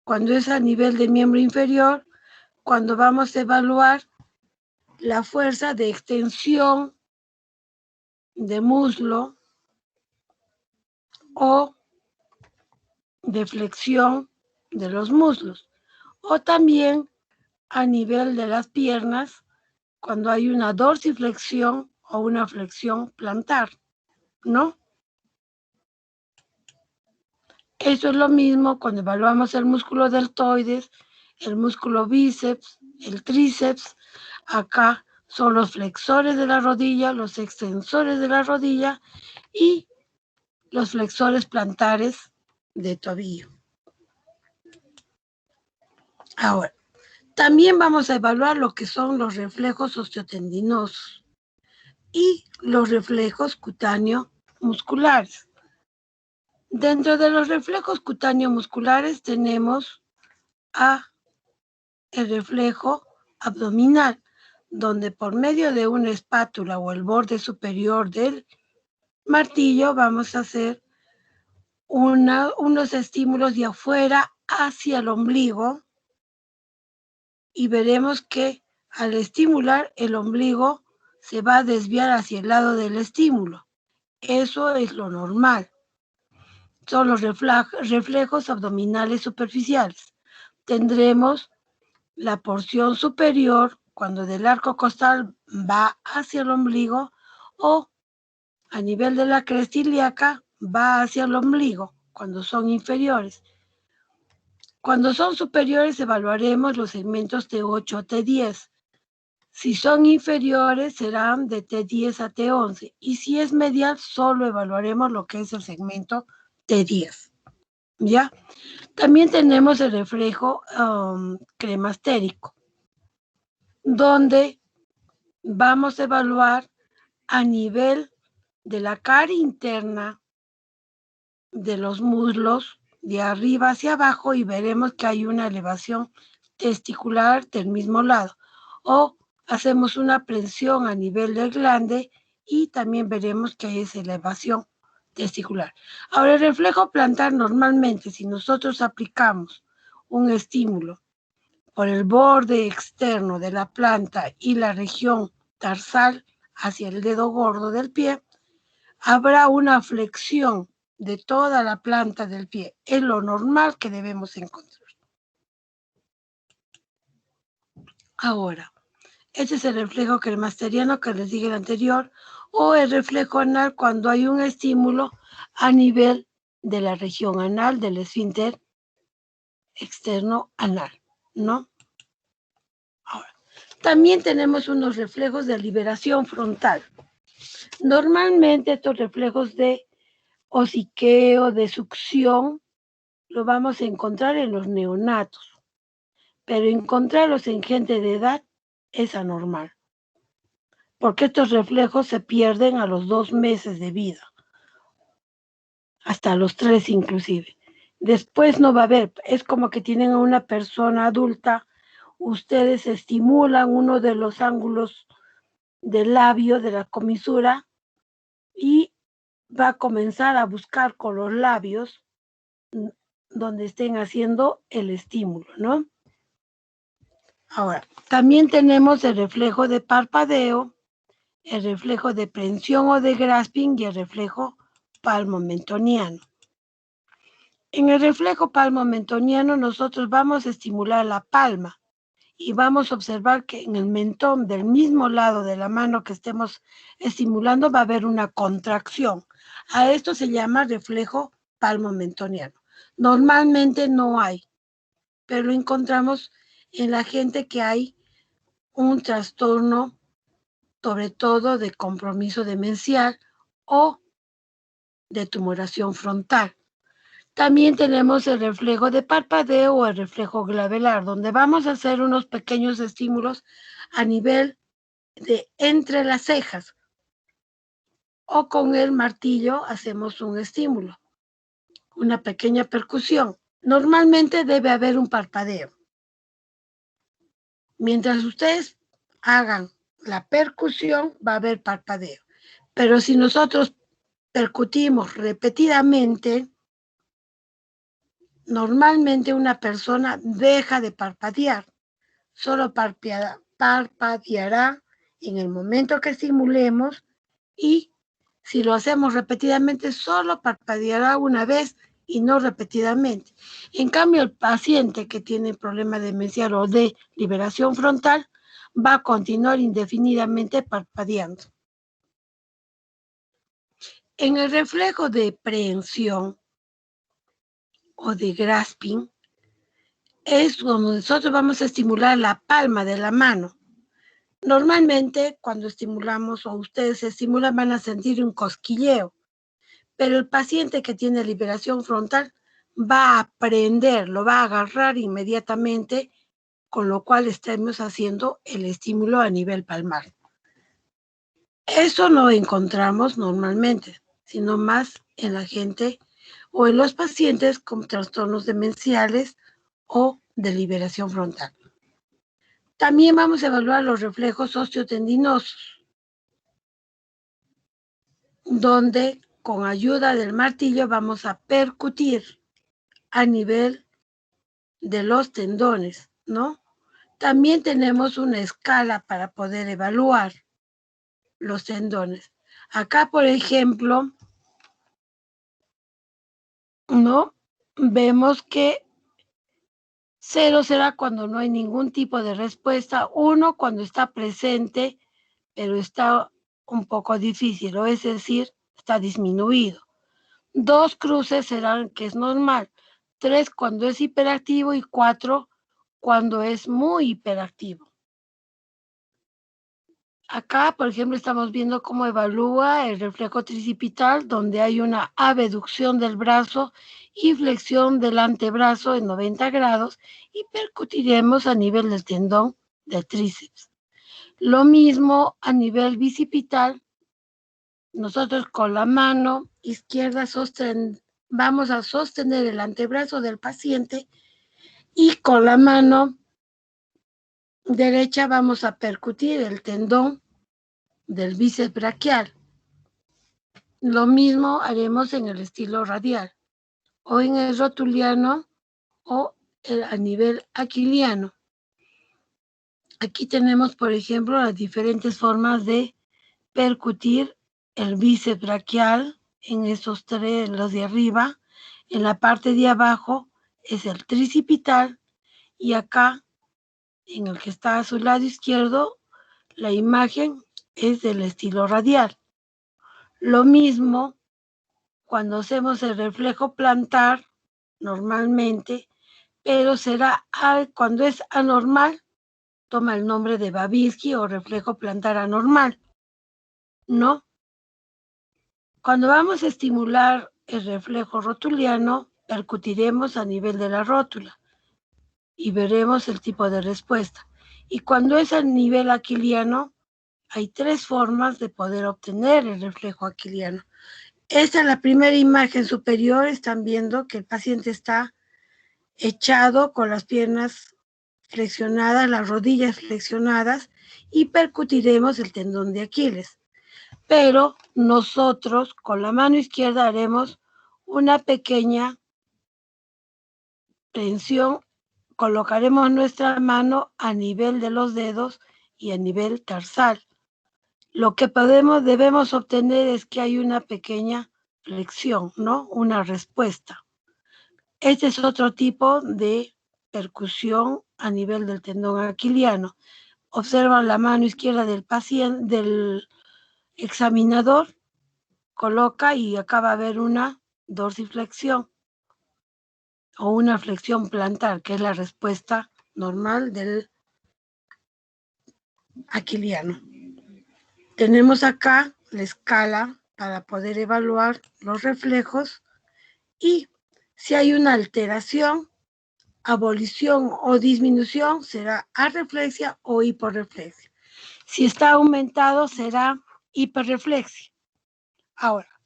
Cuando es a nivel de miembro inferior, cuando vamos a evaluar la fuerza de extensión de muslo o de flexión de los muslos, o también a nivel de las piernas, cuando hay una dorsiflexión o una flexión plantar, ¿no? Eso es lo mismo cuando evaluamos el músculo deltoides, el músculo bíceps, el tríceps. Acá son los flexores de la rodilla, los extensores de la rodilla y los flexores plantares de tobillo. Ahora, también vamos a evaluar lo que son los reflejos osteotendinosos y los reflejos cutáneo musculares. Dentro de los reflejos cutáneo musculares tenemos el reflejo abdominal, donde por medio de una espátula o el borde superior del martillo vamos a hacer unos estímulos de afuera hacia el ombligo y veremos que al estimular el ombligo se va a desviar hacia el lado del estímulo. Eso es lo normal. Son los reflejos abdominales superficiales. Tendremos la porción superior cuando del arco costal va hacia el ombligo o a nivel de la cresta ilíaca va hacia el ombligo cuando son inferiores. Cuando son superiores evaluaremos los segmentos T8 a T10. Si son inferiores serán de T10 a T11 y si es medial solo evaluaremos lo que es el segmento T10. ¿Ya? También tenemos el reflejo cremastérico, donde vamos a evaluar a nivel de la cara interna de los muslos, de arriba hacia abajo, y veremos que hay una elevación testicular del mismo lado. O hacemos una presión a nivel del glande y también veremos que hay esa elevación testicular. Ahora, el reflejo plantar normalmente, si nosotros aplicamos un estímulo por el borde externo de la planta y la región tarsal hacia el dedo gordo del pie, habrá una flexión de toda la planta del pie. Es lo normal que debemos encontrar. Ahora, este es el reflejo cremasteriano que les dije el anterior, o el reflejo anal cuando hay un estímulo a nivel de la región anal del esfínter externo anal, ¿no? Ahora, también tenemos unos reflejos de liberación frontal. Normalmente estos reflejos de hociqueo, de succión, lo vamos a encontrar en los neonatos, pero encontrarlos en gente de edad es anormal, porque estos reflejos se pierden a los 2 meses de vida, hasta los 3 inclusive. Después no va a haber, es como que tienen a una persona adulta, ustedes estimulan uno de los ángulos del labio, de la comisura, y va a comenzar a buscar con los labios donde estén haciendo el estímulo, ¿no? Ahora, también tenemos el reflejo de parpadeo, el reflejo de prensión o de grasping y el reflejo palmo-mentoniano. En el reflejo palmo-mentoniano nosotros vamos a estimular la palma y vamos a observar que en el mentón del mismo lado de la mano que estemos estimulando va a haber una contracción. A esto se llama reflejo palmo-mentoniano. Normalmente no hay, pero lo encontramos en la gente que hay un trastorno, sobre todo de compromiso demencial o de tumoración frontal. También tenemos el reflejo de parpadeo o el reflejo glabelar, donde vamos a hacer unos pequeños estímulos a nivel de entre las cejas. O con el martillo hacemos un estímulo, una pequeña percusión. Normalmente debe haber un parpadeo. Mientras ustedes hagan la percusión, va a haber parpadeo. Pero si nosotros percutimos repetidamente, Normalmente una persona deja de parpadear, solo parpadeará en el momento que estimulemos y si lo hacemos repetidamente, solo parpadeará una vez y no repetidamente. En cambio, el paciente que tiene problema demencial o de liberación frontal va a continuar indefinidamente parpadeando. En el reflejo de prehensión o de grasping, es como nosotros vamos a estimular la palma de la mano. Normalmente, cuando estimulamos o ustedes estimulan, van a sentir un cosquilleo, pero el paciente que tiene liberación frontal va a aprender, lo va a agarrar inmediatamente, con lo cual estamos haciendo el estímulo a nivel palmar. Eso no encontramos normalmente, sino más en la gente o en los pacientes con trastornos demenciales o de liberación frontal. También vamos a evaluar los reflejos osteotendinosos, donde con ayuda del martillo vamos a percutir a nivel de los tendones, ¿no? También tenemos una escala para poder evaluar los tendones. Acá, por ejemplo, ¿no? Vemos que 0 será cuando no hay ningún tipo de respuesta, 1 cuando está presente, pero está un poco difícil, o es decir, está disminuido. 2 cruces serán que es normal, 3 cuando es hiperactivo y 4 cuando es muy hiperactivo. Acá, por ejemplo, estamos viendo cómo evalúa el reflejo tricipital, donde hay una abducción del brazo y flexión del antebrazo en 90 grados y percutiremos a nivel del tendón del tríceps. Lo mismo a nivel bicipital, nosotros con la mano izquierda vamos a sostener el antebrazo del paciente y con la mano derecha vamos a percutir el tendón del bíceps braquial. Lo mismo haremos en el estilo radial, o en el rotuliano, o a nivel aquiliano. Aquí tenemos, por ejemplo, las diferentes formas de percutir el bíceps braquial en esos tres, los de arriba. En la parte de abajo es el tricipital, y acá, en el que está a su lado izquierdo, la imagen es del estilo radial. Lo mismo cuando hacemos el reflejo plantar, normalmente, pero será cuando es anormal, toma el nombre de Babinski o reflejo plantar anormal, ¿no? Cuando vamos a estimular el reflejo rotuliano, percutiremos a nivel de la rótula y veremos el tipo de respuesta. Y cuando es a nivel aquiliano, hay 3 formas de poder obtener el reflejo aquiliano. Esta es la primera imagen superior. Están viendo que el paciente está echado con las piernas flexionadas, las rodillas flexionadas, y percutiremos el tendón de Aquiles. Pero nosotros con la mano izquierda haremos una pequeña tensión, colocaremos nuestra mano a nivel de los dedos y a nivel tarsal. Lo que debemos obtener es que hay una pequeña flexión, ¿no? Una respuesta. Este es otro tipo de percusión a nivel del tendón aquiliano. Observan la mano izquierda del paciente, del examinador, coloca y acá va a haber una dorsiflexión o una flexión plantar, que es la respuesta normal del aquiliano. Tenemos acá la escala para poder evaluar los reflejos, y si hay una alteración, abolición o disminución, será arreflexia o hiporreflexia. Si está aumentado, será hiperreflexia. Ahora,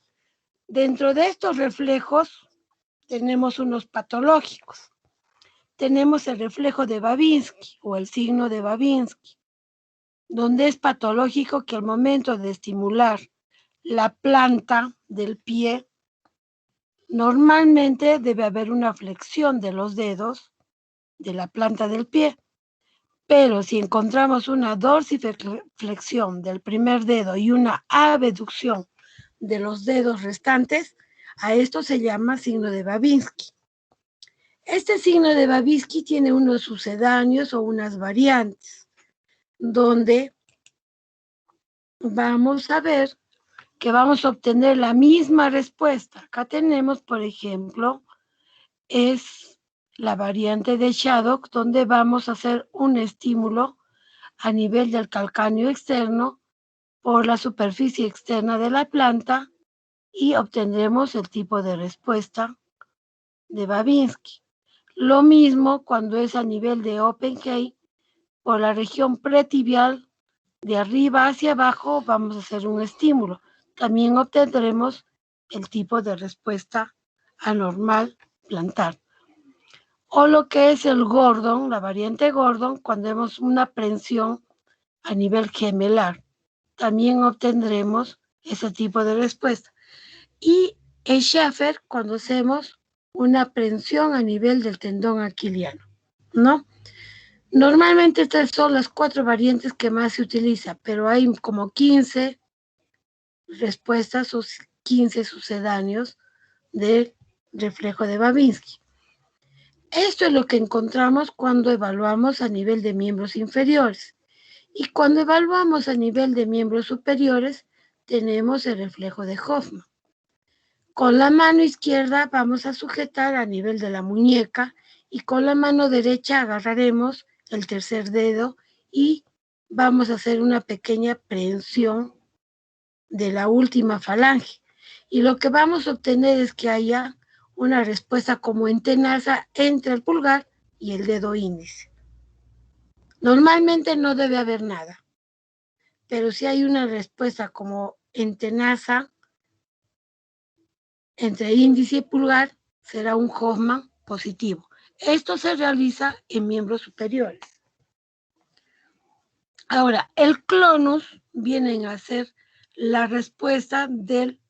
dentro de estos reflejos tenemos unos patológicos. Tenemos el reflejo de Babinski o el signo de Babinski, donde es patológico que al momento de estimular la planta del pie, Normalmente debe haber una flexión de los dedos de la planta del pie, pero si encontramos una dorsiflexión del primer dedo y una abducción de los dedos restantes, a esto se llama signo de Babinski. Este signo de Babinski tiene unos sucedáneos o unas variantes, donde vamos a ver que vamos a obtener la misma respuesta. Acá tenemos, por ejemplo, es la variante de Shaddock, donde vamos a hacer un estímulo a nivel del calcáneo externo por la superficie externa de la planta y obtendremos el tipo de respuesta de Babinski. Lo mismo cuando es a nivel de Open Key, por la región pretibial, de arriba hacia abajo, vamos a hacer un estímulo. También obtendremos el tipo de respuesta anormal plantar. O lo que es el Gordon, la variante Gordon, cuando vemos una prensión a nivel gemelar. También obtendremos ese tipo de respuesta. Y el Schaffer cuando hacemos una prensión a nivel del tendón aquiliano, ¿no? Normalmente estas son las 4 variantes que más se utiliza, pero hay como 15 respuestas o 15 sucedáneos del reflejo de Babinski. Esto es lo que encontramos cuando evaluamos a nivel de miembros inferiores. Y cuando evaluamos a nivel de miembros superiores, tenemos el reflejo de Hoffman. Con la mano izquierda vamos a sujetar a nivel de la muñeca y con la mano derecha agarraremos el tercer dedo y vamos a hacer una pequeña prensión de la última falange. Y lo que vamos a obtener es que haya una respuesta como en tenaza entre el pulgar y el dedo índice. Normalmente no debe haber nada, pero si hay una respuesta como en tenaza entre índice y pulgar, será un Hoffman positivo. Esto se realiza en miembros superiores. Ahora, el clonus viene a ser la respuesta del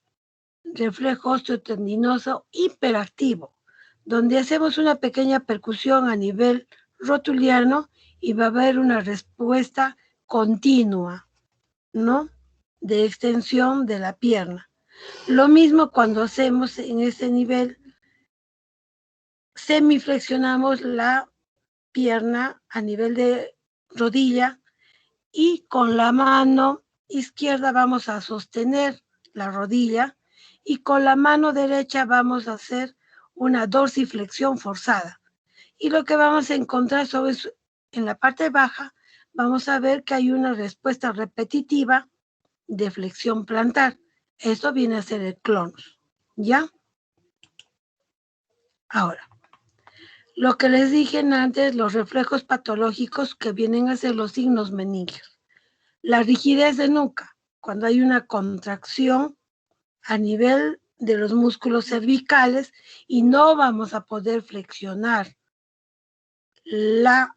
reflejo osteotendinoso hiperactivo, donde hacemos una pequeña percusión a nivel rotuliano y va a haber una respuesta continua, ¿no? De extensión de la pierna. Lo mismo cuando hacemos en ese nivel, semiflexionamos la pierna a nivel de rodilla y con la mano izquierda vamos a sostener la rodilla y con la mano derecha vamos a hacer una dorsiflexión forzada. Y lo que vamos a encontrar sobre en la parte baja, vamos a ver que hay una respuesta repetitiva de flexión plantar. Esto viene a ser el clonus, ¿ya? Ahora, lo que les dije antes, los reflejos patológicos que vienen a ser los signos meningios. La rigidez de nuca, cuando hay una contracción a nivel de los músculos cervicales y no vamos a poder flexionar la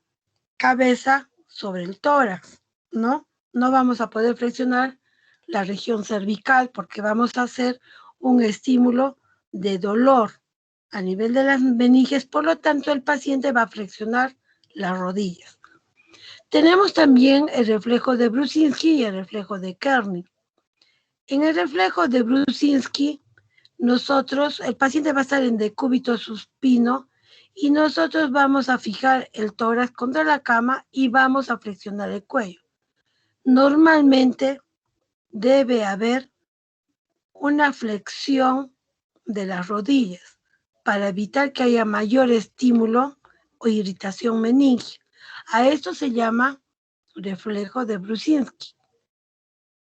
cabeza sobre el tórax, ¿no? No vamos a poder flexionar la región cervical porque vamos a hacer un estímulo de dolor a nivel de las meninges, por lo tanto el paciente va a flexionar las rodillas. Tenemos también el reflejo de Brusinski y el reflejo de Kernig. En el reflejo de Brusinski, el paciente va a estar en decúbito supino y nosotros vamos a fijar el tórax contra la cama y vamos a flexionar el cuello. Normalmente debe haber una flexión de las rodillas para evitar que haya mayor estímulo o irritación meningia. A esto se llama reflejo de Brusinski.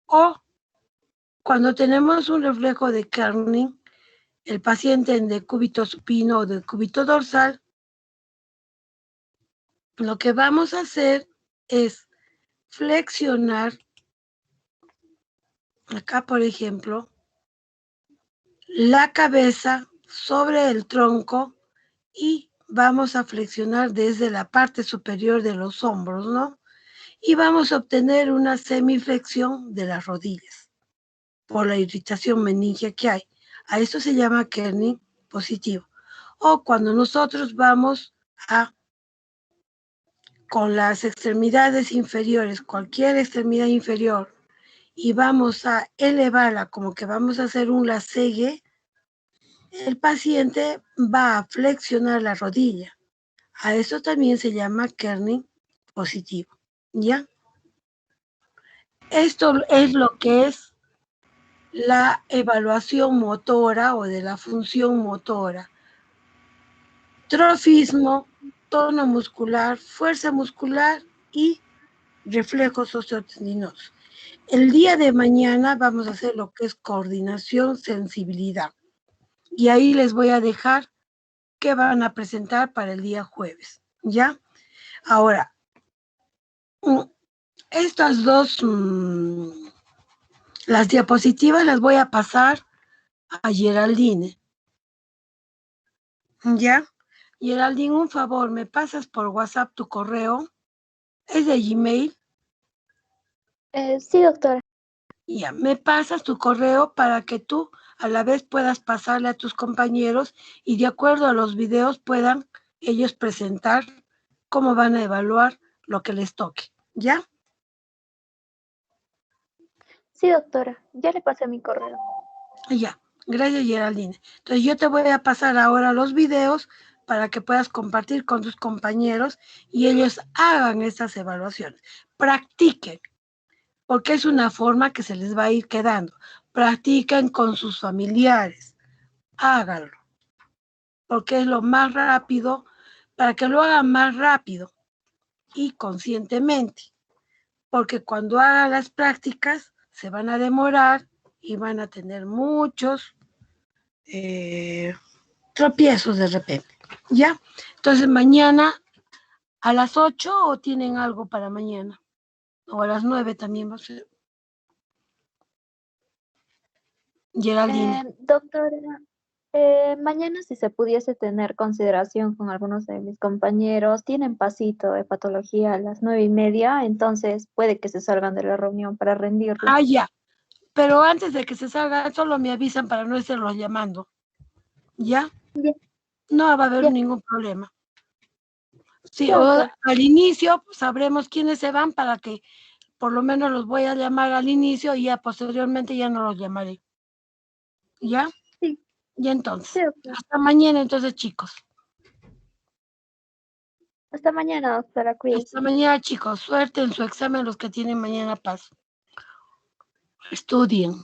O cuando tenemos un reflejo de Kernig, el paciente en decúbito supino o decúbito dorsal, lo que vamos a hacer es flexionar, acá por ejemplo, la cabeza sobre el tronco y vamos a flexionar desde la parte superior de los hombros, ¿no? Y vamos a obtener una semiflexión de las rodillas por la irritación meningia que hay. A esto se llama Kernig positivo. O cuando nosotros vamos con las extremidades inferiores, cualquier extremidad inferior, y vamos a elevarla como que vamos a hacer un lacegue, el paciente va a flexionar la rodilla. A eso también se llama kerning positivo, ¿ya? Esto es lo que es la evaluación motora o de la función motora. Trofismo, tono muscular, fuerza muscular y reflejos osteotendinosos. El día de mañana vamos a hacer lo que es coordinación, sensibilidad. Y ahí les voy a dejar qué van a presentar para el día jueves, ¿ya? Ahora, estas dos, las diapositivas las voy a pasar a Geraldine, ¿ya? Geraldine, un favor, me pasas por WhatsApp tu correo. ¿Es de Gmail? Sí, doctora. Ya, me pasas tu correo para que tú a la vez puedas pasarle a tus compañeros y de acuerdo a los videos puedan ellos presentar cómo van a evaluar lo que les toque, ¿ya? Sí, doctora. Ya le pasé mi correo. Ya, gracias Geraldine. Entonces yo te voy a pasar ahora los videos para que puedas compartir con tus compañeros y ellos hagan estas evaluaciones. Practiquen, porque es una forma que se les va a ir quedando. Practiquen con sus familiares, háganlo, porque es lo más rápido, para que lo hagan más rápido y conscientemente, porque cuando hagan las prácticas se van a demorar y van a tener muchos tropiezos de repente, ¿ya? Entonces mañana a las 8 o tienen algo para mañana, o a las 9 también va a ser. Geraldine. Doctora, mañana si se pudiese tener consideración con algunos de mis compañeros, tienen pasito de patología a las 9:30, entonces puede que se salgan de la reunión para rendirla. Ya, pero antes de que se salgan, solo me avisan para no estarlos llamando, ¿ya? Bien. No va a haber Bien. ningún problema. Sí, Sí, o doctora. al inicio sabremos quiénes se van para que por lo menos los voy a llamar al inicio y ya posteriormente ya no los llamaré. ¿Ya? Sí. Y entonces, Sí, doctora. hasta mañana entonces, chicos. Hasta mañana, doctora. Cuídese. Hasta mañana, chicos. Suerte en su examen los que tienen mañana paso. Estudien.